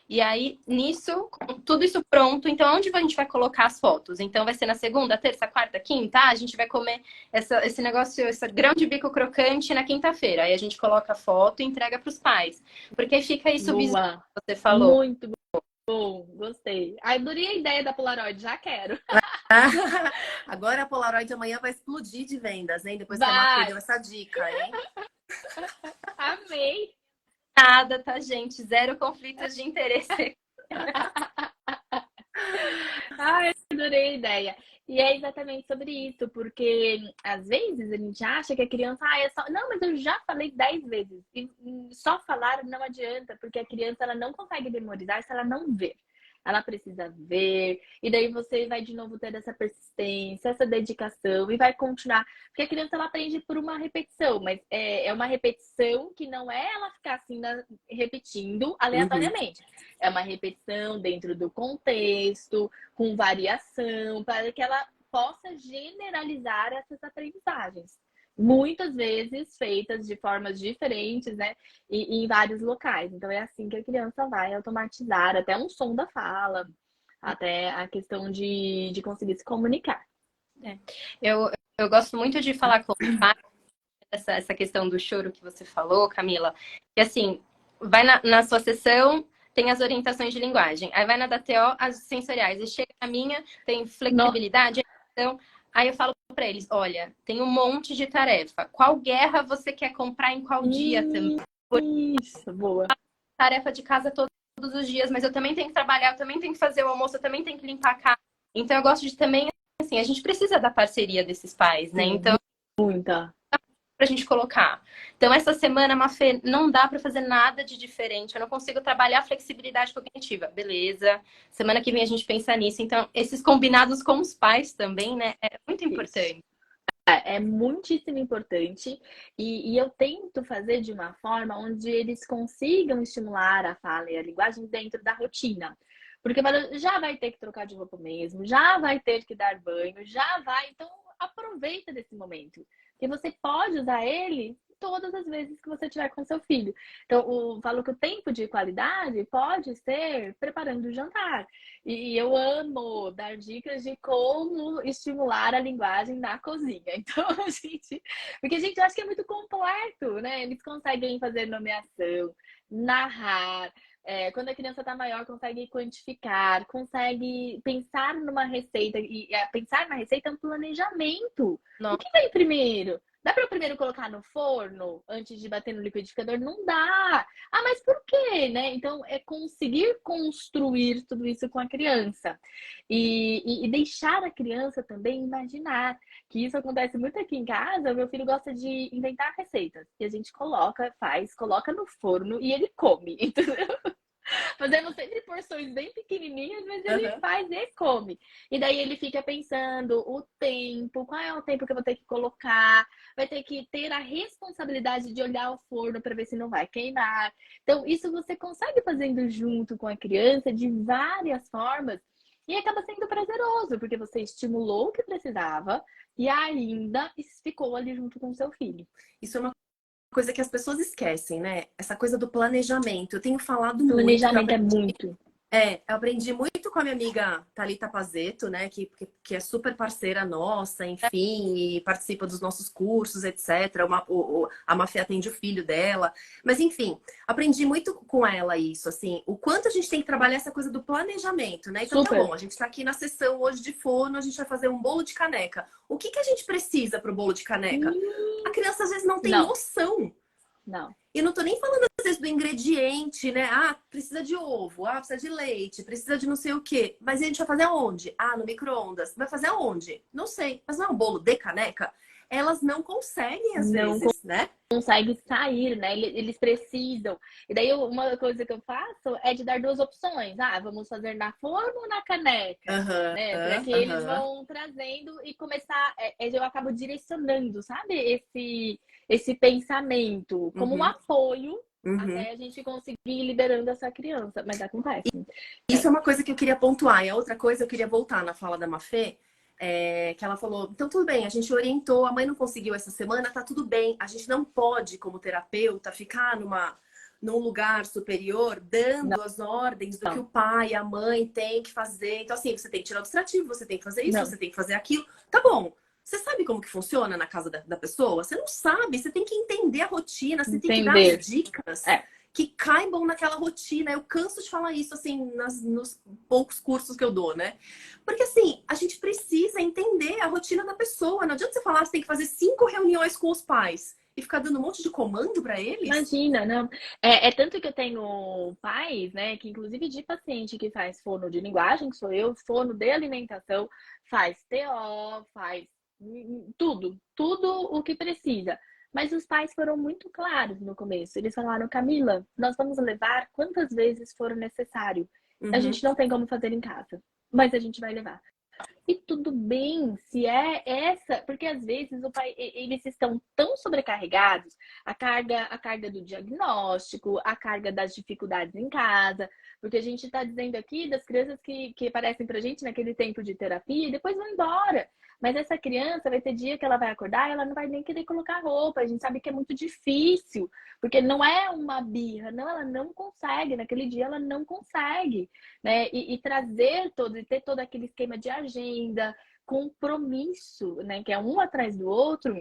E aí, nisso, com tudo isso pronto, então onde a gente vai colocar as fotos? Então vai ser na segunda, terça, quarta, quinta? A gente vai comer esse negócio, esse grão de bico crocante na quinta-feira. Aí a gente coloca a foto e entrega para os pais. Porque aí fica isso visual, que você falou. Muito bom, gostei. Adorei a ideia da Polaroid, já quero. Agora a Polaroid amanhã vai explodir de vendas, hein? Depois que a Má deu essa dica, hein? Amei! Nada, tá, gente? Zero conflitos de interesse. Ai, adorei a ideia. E é exatamente sobre isso, porque às vezes a gente acha que a criança, é só. Não, mas eu já falei 10 vezes. E só falar não adianta, porque a criança ela não consegue memorizar se ela não ver. Ela precisa ver, e daí você vai de novo ter essa persistência, essa dedicação, e vai continuar. Porque a criança ela aprende por uma repetição, mas é uma repetição que não é ela ficar assim repetindo aleatoriamente. É uma repetição dentro do contexto, com variação, para que ela possa generalizar essas aprendizagens. Muitas vezes feitas de formas diferentes, né? E em vários locais. Então é assim que a criança vai automatizar até um som da fala, até a questão de conseguir se comunicar. Eu gosto muito de falar com o pai essa questão do choro que você falou, Camila. Que assim, vai na sua sessão, tem as orientações de linguagem. Aí vai na da TO, as sensoriais. E chega na minha, tem flexibilidade. Então, aí eu falo para eles, olha, tem um monte de tarefa. Qual guerra você quer comprar em qual dia também? Isso, boa. Tarefa de casa todos os dias, mas eu também tenho que trabalhar, eu também tenho que fazer o almoço, eu também tenho que limpar a casa. Então, eu gosto de também, assim, a gente precisa da parceria desses pais, né? Então, muita. Pra gente colocar. Então, essa semana, Mafê, não dá para fazer nada de diferente. Eu não consigo trabalhar a flexibilidade cognitiva. Beleza. Semana que vem a gente pensa nisso. Então, esses combinados com os pais também, né? É muito importante. É muitíssimo importante. E eu tento fazer de uma forma onde eles consigam estimular a fala e a linguagem dentro da rotina. Porque já vai ter que trocar de roupa mesmo, já vai ter que dar banho, já vai. Então, aproveita desse momento. Que você pode usar ele todas as vezes que você estiver com seu filho. Então, falo que o tempo de qualidade pode ser preparando o jantar. E eu amo dar dicas de como estimular a linguagem na cozinha. Então, porque a gente acha que é muito completo, né? Eles conseguem fazer nomeação, narrar. Quando a criança está maior, consegue quantificar, consegue pensar numa receita. E pensar na receita é um planejamento. Não. O que vem primeiro? Dá para primeiro colocar no forno antes de bater no liquidificador? Não dá. Ah, mas por quê, né? Então, é conseguir construir tudo isso com a criança. E deixar a criança também imaginar. Que isso acontece muito aqui em casa. O meu filho gosta de inventar receitas. E a gente coloca no forno e ele come. Entendeu? Fazendo sempre porções bem pequenininhas, mas ele faz e come. E daí ele fica pensando o tempo, qual é o tempo que eu vou ter que colocar, vai ter que ter a responsabilidade de olhar o forno para ver se não vai queimar. Então, isso você consegue fazendo junto com a criança de várias formas e acaba sendo prazeroso, porque você estimulou o que precisava e ainda ficou ali junto com o seu filho. Isso é uma coisa que as pessoas esquecem, né? Essa coisa do planejamento. Eu tenho falado muito. Planejamento é muito. Eu aprendi muito com a minha amiga Thalita Pazeto, né? Que é super parceira nossa, enfim, e participa dos nossos cursos, etc. A Mafê atende o filho dela. Mas, enfim, aprendi muito com ela isso, assim, o quanto a gente tem que trabalhar essa coisa do planejamento, né? Então, Super. tá bom, a gente tá aqui na sessão hoje de forno, a gente vai fazer um bolo de caneca. O que a gente precisa pro bolo de caneca? A criança às vezes não tem noção. Não. E não tô nem falando, às vezes, do ingrediente, né? Ah, precisa de ovo, precisa de leite, precisa de não sei o quê. Mas a gente vai fazer aonde? Ah, no micro-ondas. Vai fazer aonde? Não sei. Mas não é um bolo de caneca? Elas não conseguem, às vezes, né? Consegue sair, né? Eles precisam. E daí, uma coisa que eu faço é de dar duas opções. Ah, vamos fazer na forma ou na caneca? Né? Para que eles vão trazendo e começar... eu acabo direcionando, sabe? Esse pensamento como um apoio até a gente conseguir ir liberando essa criança. Mas acontece. Isso é uma coisa que eu queria pontuar. E a outra coisa, eu queria voltar na fala da Mafê, que ela falou, então tudo bem, a gente orientou, a mãe não conseguiu essa semana, tá tudo bem. A gente não pode, como terapeuta, ficar num lugar superior dando as ordens do que o pai e a mãe têm que fazer. Então, assim, você tem que tirar o distrativo, você tem que fazer isso, você tem que fazer aquilo. Tá bom. Você sabe como que funciona na casa da pessoa? Você não sabe, você tem que entender a rotina, você tem que dar as dicas que caibam naquela rotina. Eu canso de falar isso, assim, nos poucos cursos que eu dou, né? Porque, assim, a gente precisa entender a rotina da pessoa. Não adianta você falar que você tem que fazer 5 reuniões com os pais e ficar dando um monte de comando para eles. Imagina, não. É tanto que eu tenho pais, né, que inclusive de paciente que faz fono de linguagem, que sou eu, fono de alimentação, faz TO, faz tudo o que precisa. Mas os pais foram muito claros no começo. Eles falaram, Camila, nós vamos levar quantas vezes for necessário. A gente não tem como fazer em casa, mas a gente vai levar. E tudo bem se é essa, porque às vezes o pai, eles estão tão sobrecarregados, a carga do diagnóstico, a carga das dificuldades em casa, porque a gente está dizendo aqui das crianças que aparecem pra gente naquele tempo de terapia e depois vão embora. Mas essa criança vai ter dia que ela vai acordar e ela não vai nem querer colocar roupa. A gente sabe que é muito difícil, porque não é uma birra. Não, ela não consegue. Naquele dia ela não consegue, né? E trazer todo, e ter todo aquele esquema de agenda, compromisso, né? Que é um atrás do outro.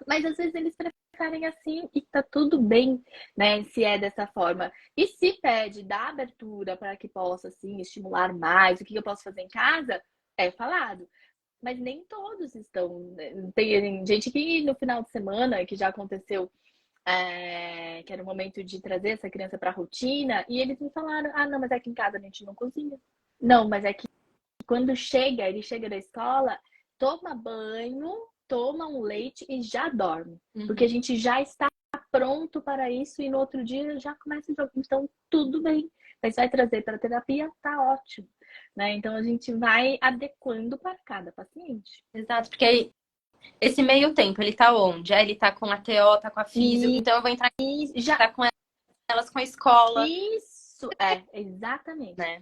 Mas às vezes eles preferem assim e tá tudo bem, né? Se é dessa forma. E se pede da abertura para que possa, assim, estimular mais, o que eu posso fazer em casa, é falado. Mas nem todos estão. Tem gente que no final de semana, que já aconteceu, que era o momento de trazer essa criança para a rotina, e eles me falaram: ah, não, mas aqui em casa a gente não cozinha. Não, mas é que quando ele chega da escola, toma banho, toma um leite e já dorme. Porque a gente já está pronto para isso e no outro dia já começa o jogo. Então, tudo bem. Mas vai trazer para a terapia, tá ótimo. Né? Então a gente vai adequando para cada paciente. Exato, porque aí esse meio tempo, ele tá onde? Ele tá com a TO, tá com a físio, então eu vou entrar já tá com elas com a escola. Isso, exatamente. Né?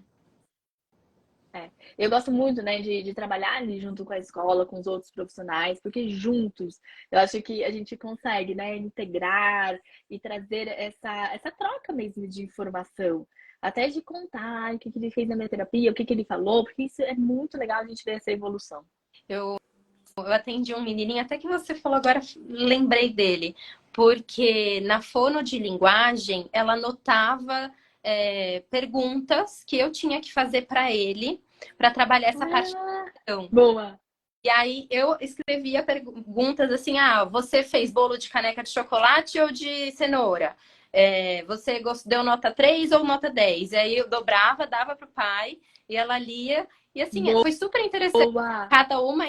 Eu gosto muito, né, de trabalhar ali junto com a escola, com os outros profissionais, porque juntos eu acho que a gente consegue, né, integrar e trazer essa troca mesmo de informação. Até de contar o que ele fez na minha terapia, o que ele falou, porque isso é muito legal a gente ver essa evolução. Eu atendi um menininho, até que você falou agora, lembrei dele. Porque na fono de linguagem, ela anotava perguntas que eu tinha que fazer para ele, para trabalhar essa parte. Boa! E aí eu escrevia perguntas assim, ah, você fez bolo de caneca de chocolate ou de cenoura? Você deu nota 3 ou nota 10? E aí eu dobrava, dava pro pai, e ela lia. E assim, foi super interessante. Boa! Cada uma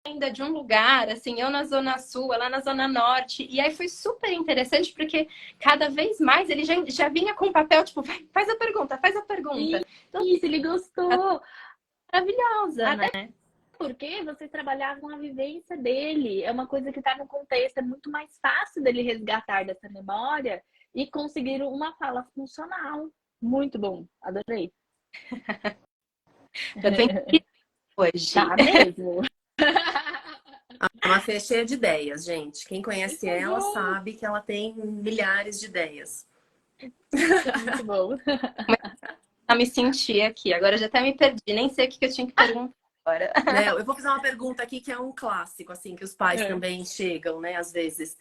ainda de um lugar, assim, eu na Zona Sul, ela na Zona Norte. E aí foi super interessante, porque cada vez mais ele já vinha com papel, tipo, faz a pergunta, faz a pergunta. Então, Isso, ele gostou. maravilhosa, Até né? porque vocês trabalhavam a vivência dele. É uma coisa que está no contexto, é muito mais fácil dele resgatar dessa memória e conseguir uma fala funcional. Muito bom, adorei. Eu tô em hoje. Tá mesmo. A Mafê é cheia de ideias, gente. Quem conhece Muito ela bom, sabe que ela tem milhares de ideias. muito bom. A me sentir aqui. Agora eu já até me perdi, nem sei o que eu tinha que perguntar agora. Né? Eu vou fazer uma pergunta aqui que é um clássico, assim, que os pais É. também chegam, né, às vezes.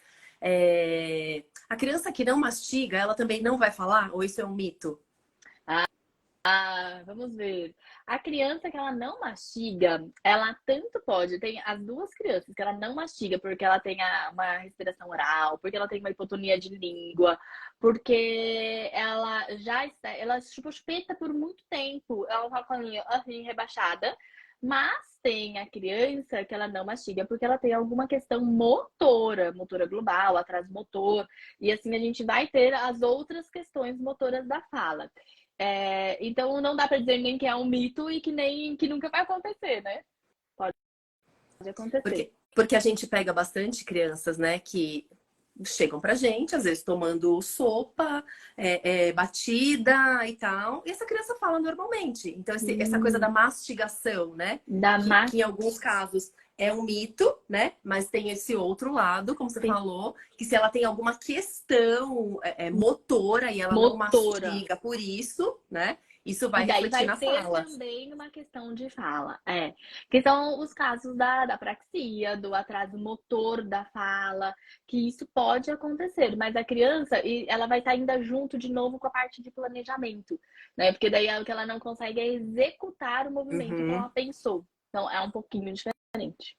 A criança que não mastiga, ela também não vai falar? Ou isso é um mito? Vamos ver. A criança que ela não mastiga, ela tanto pode, tem as duas crianças que ela não mastiga porque ela tem uma respiração oral, porque ela tem uma hipotonia de língua, porque ela já está, ela chupa chupeta por muito tempo, ela tá com a língua assim rebaixada, mas tem a criança que ela não mastiga porque ela tem alguma questão motora, motora global, atraso motor, e assim a gente vai ter as outras questões motoras da fala. Então não dá para dizer nem que é um mito e que nem que nunca vai acontecer, né? Pode acontecer. Porque a gente pega bastante crianças, né, que chegam pra gente, às vezes tomando sopa, batida e tal, e essa criança fala normalmente. Então, essa coisa da mastigação, né, Da que em alguns casos é um mito, né, mas tem esse outro lado, como você falou, que se ela tem alguma questão motora e ela não motora. mastiga por isso, né, isso E vai daí refletir vai na ter fala. também uma questão de fala. Que são os casos da praxia, do atraso motor da fala, que isso pode acontecer, mas a criança, ela vai estar ainda junto de novo com a parte de planejamento, né? Porque daí o que ela não consegue é executar o movimento que Uhum, ela pensou. Então é um pouquinho diferente.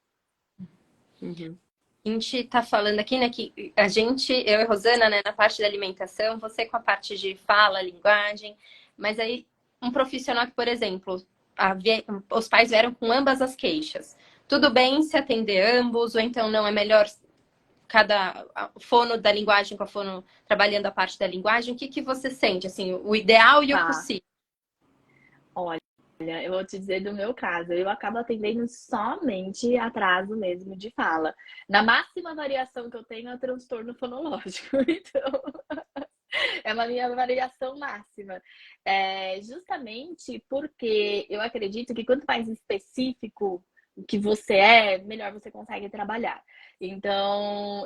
uhum. A gente tá falando aqui, né, que a gente, eu e Rosana, né, na parte da alimentação, você com a parte de fala, linguagem, mas aí um profissional que, por exemplo, os pais vieram com ambas as queixas. Tudo bem se atender ambos, ou então não é melhor cada fono da linguagem com a fono trabalhando a parte da linguagem? O que que você sente, assim, o ideal e o Tá. possível? Olha, eu vou te dizer do meu caso, eu acabo atendendo somente atraso mesmo de fala. Na máxima variação que eu tenho é o transtorno fonológico, então é a minha variação máxima. Justamente porque eu acredito que quanto mais específico que você é, melhor você consegue trabalhar. Então,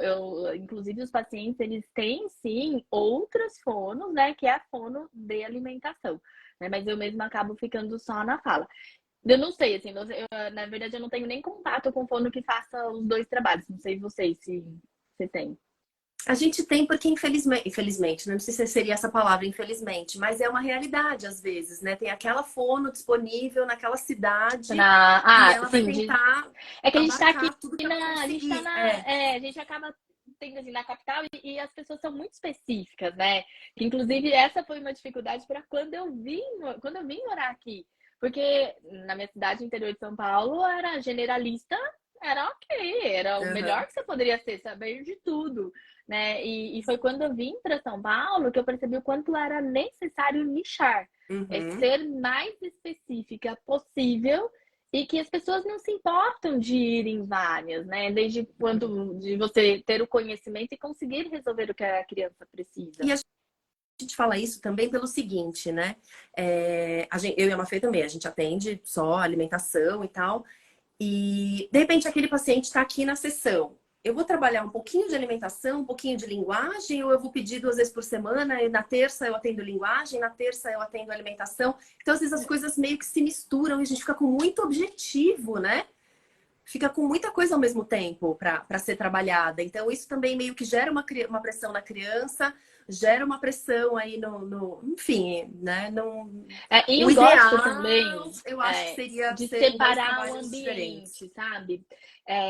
inclusive os pacientes, eles têm sim outras fonos, né, que é a fono de alimentação, né, mas eu mesma acabo ficando só na fala. Eu não sei, assim, na verdade eu não tenho nem contato com fono que faça os dois trabalhos. Não sei vocês se tem. A gente tem porque infelizmente, né? Não sei se seria essa palavra, infelizmente, mas é uma realidade às vezes, né? Tem aquela fono disponível naquela cidade e ela vai Sim, tentar é que a gente tá aqui abarcar tudo que ela a gente tá conseguir. a gente acaba tendo assim, na capital e as pessoas são muito específicas, né? Que, inclusive, essa foi uma dificuldade para quando eu vim morar aqui. Porque na minha cidade, interior de São Paulo, era generalista, era ok, era o melhor Uhum, que você poderia ser, saber de tudo, né? E foi quando eu vim para São Paulo que eu percebi o quanto era necessário nichar, uhum. ser mais específica possível e que as pessoas não se importam de ir em várias, né? Desde quando de você ter o conhecimento e conseguir resolver o que a criança precisa. E a gente fala isso também pelo seguinte, né? Eu e a Mafê também, a gente atende só alimentação e tal. E, de repente, aquele paciente está aqui na sessão. Eu vou trabalhar um pouquinho de alimentação, um pouquinho de linguagem, ou eu vou pedir 2 vezes por semana, e na terça eu atendo linguagem, na terça eu atendo alimentação. Então, às vezes, as coisas meio que se misturam e a gente fica com muito objetivo, né? Fica com muita coisa ao mesmo tempo para ser trabalhada. Então, isso também meio que gera uma pressão na criança, gera uma pressão aí enfim, né? E O eu gosto ideal, também eu acho que seria de serem dois separar o trabalhos diferentes. ambiente, sabe?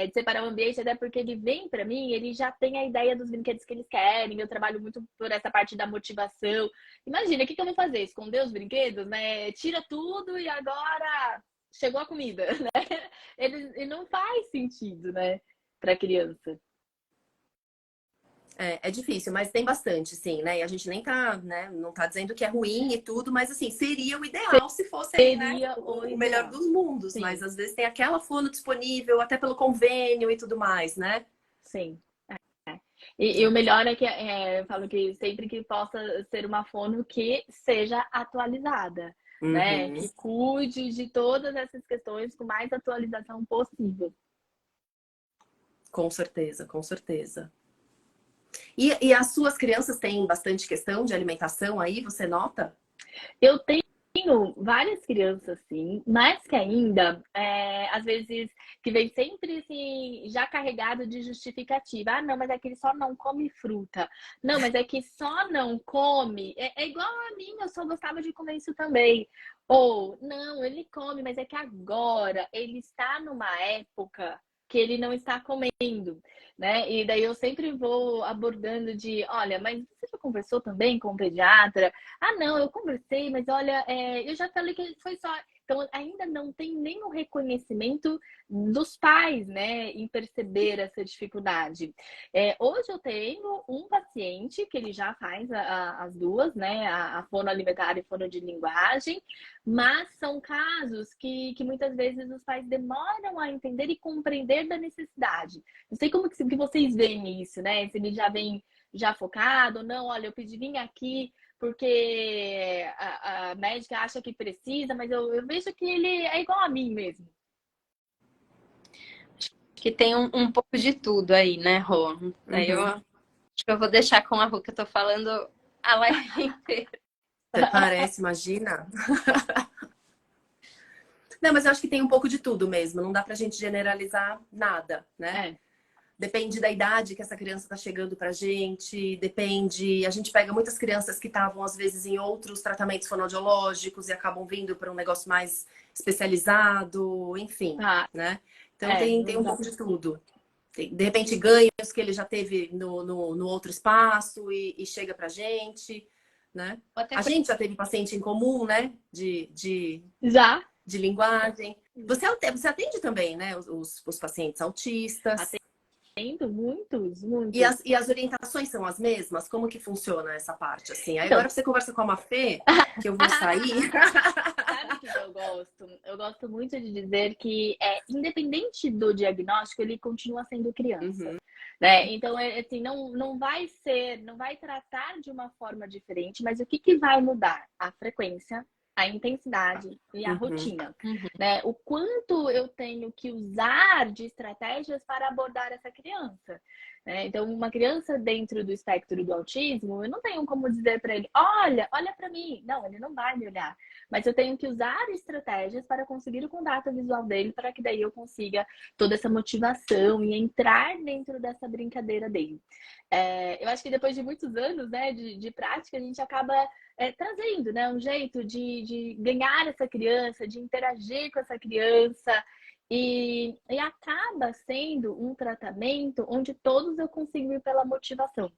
De separar o ambiente, até porque ele vem para mim, ele já tem a ideia dos brinquedos que eles querem. Eu trabalho muito por essa parte da motivação. Imagina, o que eu vou fazer? Esconder os brinquedos, né? Tira tudo e agora chegou a comida, né? Ele não faz sentido, né? Para criança. É difícil, mas tem bastante, sim, né? E a gente nem tá, né? Não tá dizendo que é ruim e tudo, mas assim, seria o ideal se fosse aí, né? Seria o O melhor ideal. dos mundos. Sim. Mas às vezes tem aquela fono disponível, até pelo convênio e tudo mais, né? Sim. E o melhor é que eu falo que sempre que possa ser uma fono que seja atualizada, né? Uhum. Que cuide de todas essas questões com mais atualização possível. Com certeza, com certeza. E as suas crianças têm bastante questão de alimentação aí, você nota? Eu tenho várias crianças, sim, mas que ainda, às vezes, que vem sempre assim, já carregado de justificativa. Ah, não, mas é que ele só não come fruta. Não, mas é que só não come. É igual a mim, eu só gostava de comer isso também. Ou, não, ele come, mas é que agora ele está numa época que ele não está comendo, né? E daí eu sempre vou abordando de, olha, mas você já conversou também com o pediatra? Ah, não, eu conversei, mas olha, eu já falei que foi só. Então, ainda não tem nenhum reconhecimento dos pais, né, em perceber essa dificuldade. Hoje eu tenho um paciente que ele já faz as duas, né, a fono alimentar e fono de linguagem, mas são casos que muitas vezes os pais demoram a entender e compreender da necessidade. Não sei como que vocês veem isso, né? Se ele já vem já focado, ou não, olha, eu pedi vir aqui porque a médica acha que precisa, mas eu vejo que ele é igual a mim mesmo. Que tem um pouco de tudo aí, né, Rô? Aí eu acho que eu vou deixar com a Rô, que eu tô falando a live inteira. Até parece, imagina. Não, mas eu acho que tem um pouco de tudo mesmo. Não dá pra gente generalizar nada, né? Depende da idade que essa criança está chegando pra gente, depende. A gente pega muitas crianças que estavam, às vezes, em outros tratamentos fonoaudiológicos e acabam vindo para um negócio mais especializado, enfim, né? Então tem um pouco de tudo. De repente, ganhos que ele já teve no outro espaço e chega pra gente, né? A gente já teve paciente em comum, né? Já. De linguagem. Você atende também, né? Os pacientes autistas. Atendo muitos. E as orientações são as mesmas? Como que funciona essa parte? Assim, aí Então, agora você conversa com a Mafê, que eu vou sair. Sabe o que eu gosto? Eu gosto muito de dizer que, independente do diagnóstico, ele continua sendo criança. Né? Então, assim, não vai tratar de uma forma diferente, mas o que vai mudar? A frequência, a intensidade e a rotina. Né? O quanto eu tenho que usar de estratégias para abordar essa criança. Né? Então, uma criança dentro do espectro do autismo, eu não tenho como dizer para ele, olha para mim. Não, ele não vai me olhar. Mas eu tenho que usar estratégias para conseguir o contato visual dele, para que daí eu consiga toda essa motivação e entrar dentro dessa brincadeira dele. Eu acho que depois de muitos anos, né, de prática, a gente acaba trazendo, né, um jeito de ganhar essa criança, de interagir com essa criança. E acaba sendo um tratamento onde todos eu consigo ir pela motivação.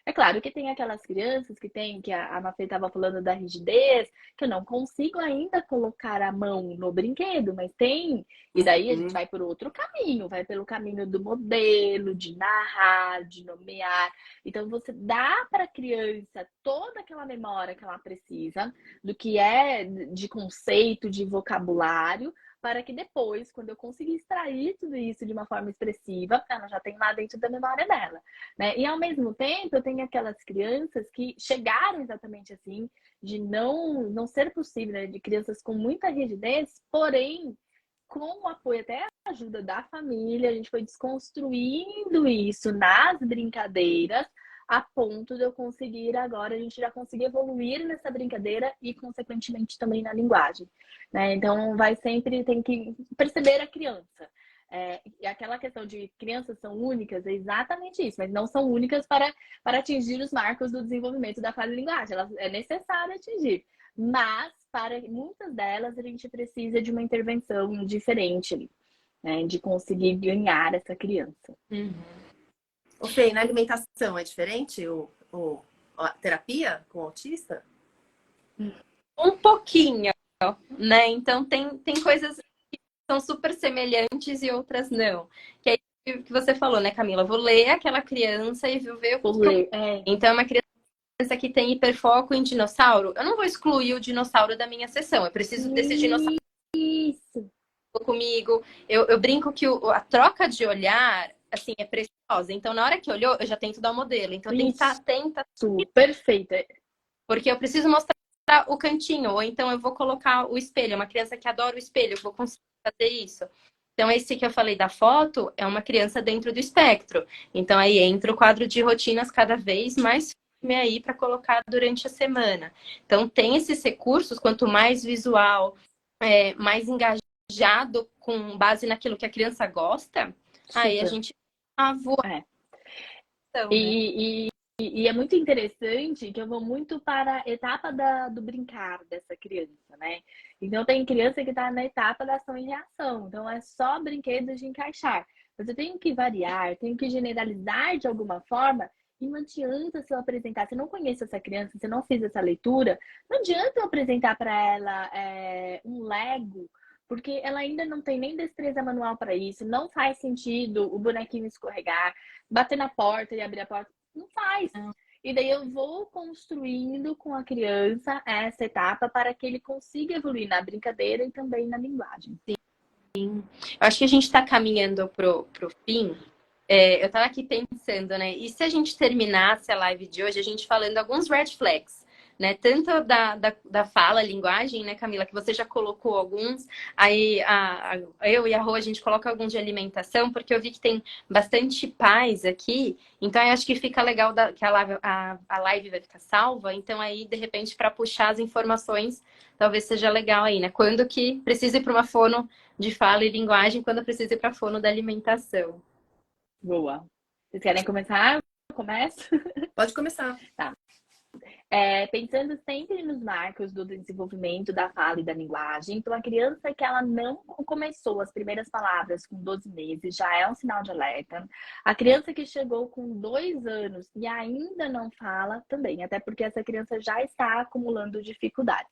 É claro que tem aquelas crianças que a Mafê estava falando da rigidez, que eu não consigo ainda colocar a mão no brinquedo, mas tem. E daí a gente vai por outro caminho, vai pelo caminho do modelo, de narrar, de nomear. Então você dá para a criança toda aquela memória que ela precisa, do que é de conceito, de vocabulário, para que depois, quando eu conseguir extrair tudo isso de uma forma expressiva, ela já tem lá dentro da memória dela, né? E ao mesmo tempo, eu tenho aquelas crianças que chegaram exatamente assim, de não ser possível, né? De crianças com muita rigidez, porém, com o apoio até a ajuda da família, a gente foi desconstruindo isso nas brincadeiras, a ponto de eu conseguir agora, a gente já conseguir evoluir nessa brincadeira e, consequentemente, também na linguagem. Né? Então, tem que perceber a criança. E aquela questão de crianças são únicas é exatamente isso, mas não são únicas para atingir os marcos do desenvolvimento da fala e linguagem. É necessário atingir. Mas, para muitas delas, a gente precisa de uma intervenção diferente ali, né? De conseguir ganhar essa criança. Ô, Fê, na alimentação é diferente a terapia com autista? Um pouquinho, né? Então, tem coisas que são super semelhantes e outras não. Que é isso que você falou, né, Camila? Vou ler aquela criança e vou ver o que... Então, é uma criança que tem hiperfoco em dinossauro. Eu não vou excluir o dinossauro da minha sessão. Eu preciso desse dinossauro comigo. Eu brinco que a troca de olhar, assim, é preciosa. Então, na hora que olhou, eu já tento dar o modelo. Então, eu tenho que estar atenta. Perfeito. Porque eu preciso mostrar o cantinho. Ou então, eu vou colocar o espelho. É uma criança que adora o espelho. Eu vou conseguir fazer isso. Então, esse que eu falei da foto é uma criança dentro do espectro. Então, aí entra o quadro de rotinas cada vez mais firme aí para colocar durante a semana. Então, tem esses recursos, quanto mais visual, mais engajado com base naquilo que a criança gosta, aí a gente voa. Então, E é muito interessante que eu vou muito para a etapa do brincar dessa criança, né? Então, tem criança que está na etapa da ação e reação. Então, é só brinquedos de encaixar. Mas eu tenho que variar, tenho que generalizar de alguma forma. E não adianta se eu apresentar, se eu não conheço essa criança, se eu não fiz essa leitura, não adianta eu apresentar para ela um Lego, porque ela ainda não tem nem destreza manual para isso. Não faz sentido o bonequinho escorregar, bater na porta e abrir a porta. Não faz. E daí eu vou construindo com a criança essa etapa para que ele consiga evoluir na brincadeira e também na linguagem. Sim. Eu acho que a gente está caminhando pro fim. Eu estava aqui pensando, né? E se a gente terminasse a live de hoje, a gente falando alguns red flags, né? Tanto da fala, linguagem, né, Camila, que você já colocou alguns. Aí eu e a Rô, a gente coloca alguns de alimentação, porque eu vi que tem bastante pais aqui. Então, eu acho que fica legal que a live vai ficar salva. Então, aí, de repente, para puxar as informações, talvez seja legal aí, né? Quando que precisa ir para uma fono de fala e linguagem, quando precisa ir para a fono da alimentação. Boa. Vocês querem começar? Eu começo? Pode começar. Tá. Pensando sempre nos marcos do desenvolvimento da fala e da linguagem. Então, a criança que ela não começou as primeiras palavras com 12 meses já é um sinal de alerta. A criança que chegou com 2 anos e ainda não fala também, até porque essa criança já está acumulando dificuldades.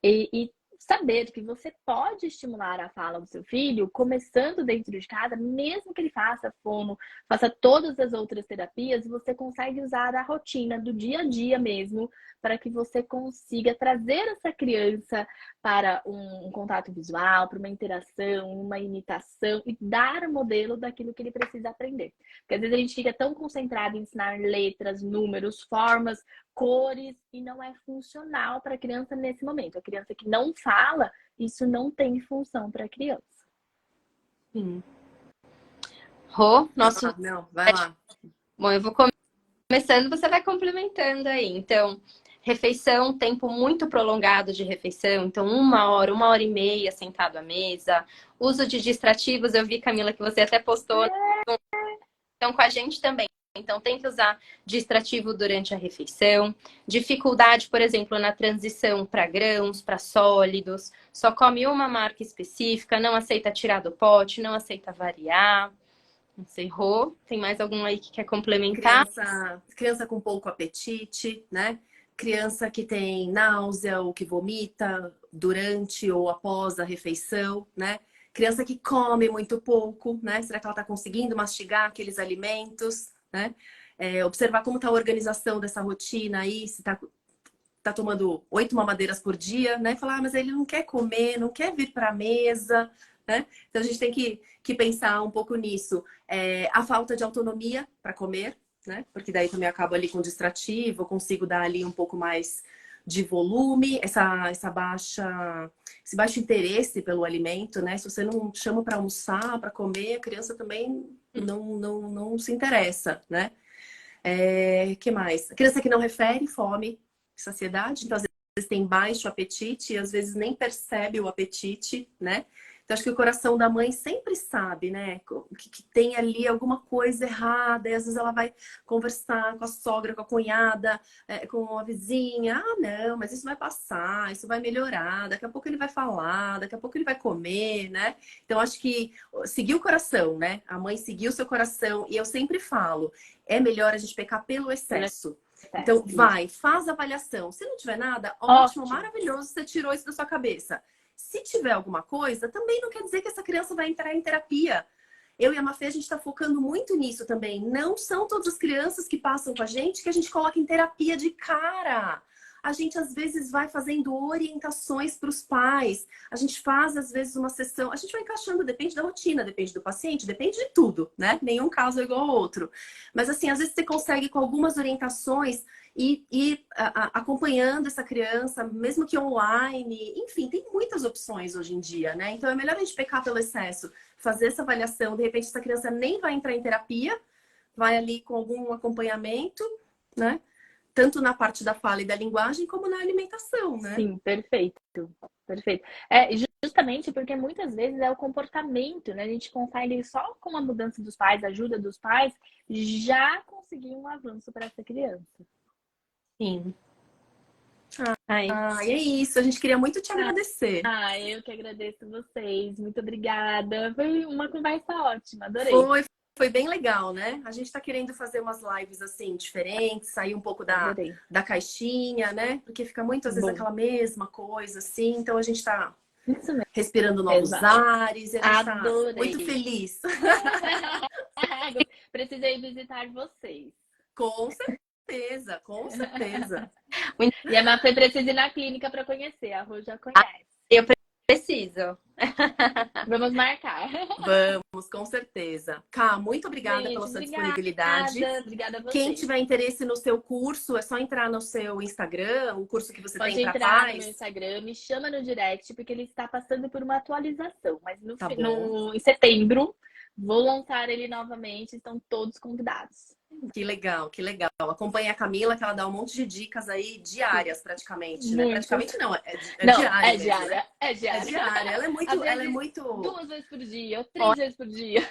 E saber que você pode estimular a fala do seu filho, começando dentro de casa, mesmo que ele faça fono, faça todas as outras terapias, você consegue usar a rotina do dia a dia mesmo, para que você consiga trazer essa criança para um contato visual, para uma interação, uma imitação e dar o modelo daquilo que ele precisa aprender. Porque às vezes a gente fica tão concentrado em ensinar letras, números, formas, cores, e não é funcional para a criança nesse momento. A criança que não fala, isso não tem função para a criança. Sim. Rô, nosso... Não, vai lá. Bom, eu vou começando, você vai complementando aí. Então, refeição, tempo muito prolongado de refeição. Então, 1 hora e meia sentado à mesa. Uso de distrativos, eu vi, Camila, que você até postou. Então, com a gente também. Então, tem que usar distrativo durante a refeição. Dificuldade, por exemplo, na transição para grãos, para sólidos. Só come uma marca específica, não aceita tirar do pote, não aceita variar. Encerrou. Tem mais algum aí que quer complementar? Criança com pouco apetite, né? Criança que tem náusea ou que vomita durante ou após a refeição, né? Criança que come muito pouco, né? Será que ela está conseguindo mastigar aqueles alimentos, né? Observar como está a organização dessa rotina aí, se tá tomando 8 mamadeiras por dia, né? Falar, mas ele não quer comer, não quer vir para a mesa, né? Então a gente tem que pensar um pouco nisso. A falta de autonomia para comer, né? Porque daí também acabo ali com distrativo, eu consigo dar ali um pouco mais de volume, esse baixo interesse pelo alimento, né? Se você não chama para almoçar, para comer, a criança também não se interessa, né? Que mais? A criança que não refere fome, saciedade, então às vezes tem baixo apetite e às vezes nem percebe o apetite, né? Então, acho que o coração da mãe sempre sabe, né? Que tem ali alguma coisa errada. E às vezes ela vai conversar com a sogra, com a cunhada, com a vizinha. Ah, não, mas isso vai passar, isso vai melhorar. Daqui a pouco ele vai falar, daqui a pouco ele vai comer, né? Então, acho que seguir o coração, né? A mãe seguir o seu coração. E eu sempre falo, é melhor a gente pecar pelo excesso. Então, vai, faz a avaliação. Se não tiver nada, ótimo, maravilhoso, você tirou isso da sua cabeça. Se tiver alguma coisa, também não quer dizer que essa criança vai entrar em terapia. Eu e a Mafê, a gente está focando muito nisso também. Não são todas as crianças que passam com a gente que a gente coloca em terapia de cara. A gente, às vezes, vai fazendo orientações para os pais. A gente faz, às vezes, uma sessão. A gente vai encaixando, depende da rotina, depende do paciente, depende de tudo, né? Nenhum caso é igual ao outro. Mas, assim, às vezes você consegue, com algumas orientações, ir acompanhando essa criança, mesmo que online. Enfim, tem muitas opções hoje em dia, né? Então, é melhor a gente pecar pelo excesso, fazer essa avaliação. De repente, essa criança nem vai entrar em terapia, vai ali com algum acompanhamento, né? Tanto na parte da fala e da linguagem, como na alimentação, né? Sim, perfeito. Perfeito. Justamente porque muitas vezes é o comportamento, né? A gente consegue só com a mudança dos pais, a ajuda dos pais, já conseguir um avanço para essa criança. Sim. E é isso. A gente queria muito te agradecer. Eu que agradeço vocês. Muito obrigada. Foi uma conversa ótima. Adorei. Foi bem legal, né? A gente tá querendo fazer umas lives assim, diferentes, sair um pouco da caixinha, né? Porque fica muito, às vezes, aquela mesma coisa, assim. Então, a gente tá respirando novos ares. E a gente tá muito feliz. Precisei visitar vocês. Com certeza, com certeza. E a Mafê precisa ir na clínica para conhecer. A Rô já conhece. Eu preciso. Vamos marcar. Vamos, com certeza. Ká, muito obrigada pela sua disponibilidade. Obrigada a você. Quem tiver interesse no seu curso, é só entrar no seu Instagram, o curso que você Pode tem para entrar pais. no meu Instagram, me chama no direct, porque ele está passando por uma atualização. Mas em setembro, vou lançar ele novamente, estão todos convidados. Que legal, que legal. Acompanhe a Camila, que ela dá um monte de dicas aí diárias, praticamente, né? Praticamente não, diária. É diária, né? É diária. Ela é muito... 2 vezes por dia, ou 3 vezes por dia.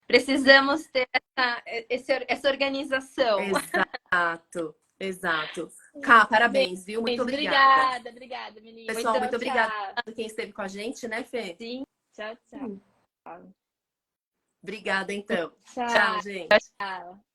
Precisamos ter essa organização. Exato. Ká, parabéns, viu? Muito obrigada. Obrigada, menina. Pessoal, muito obrigada a quem esteve com a gente, né, Fê? Sim. Tchau. Obrigada, então. Tchau, gente. Tchau.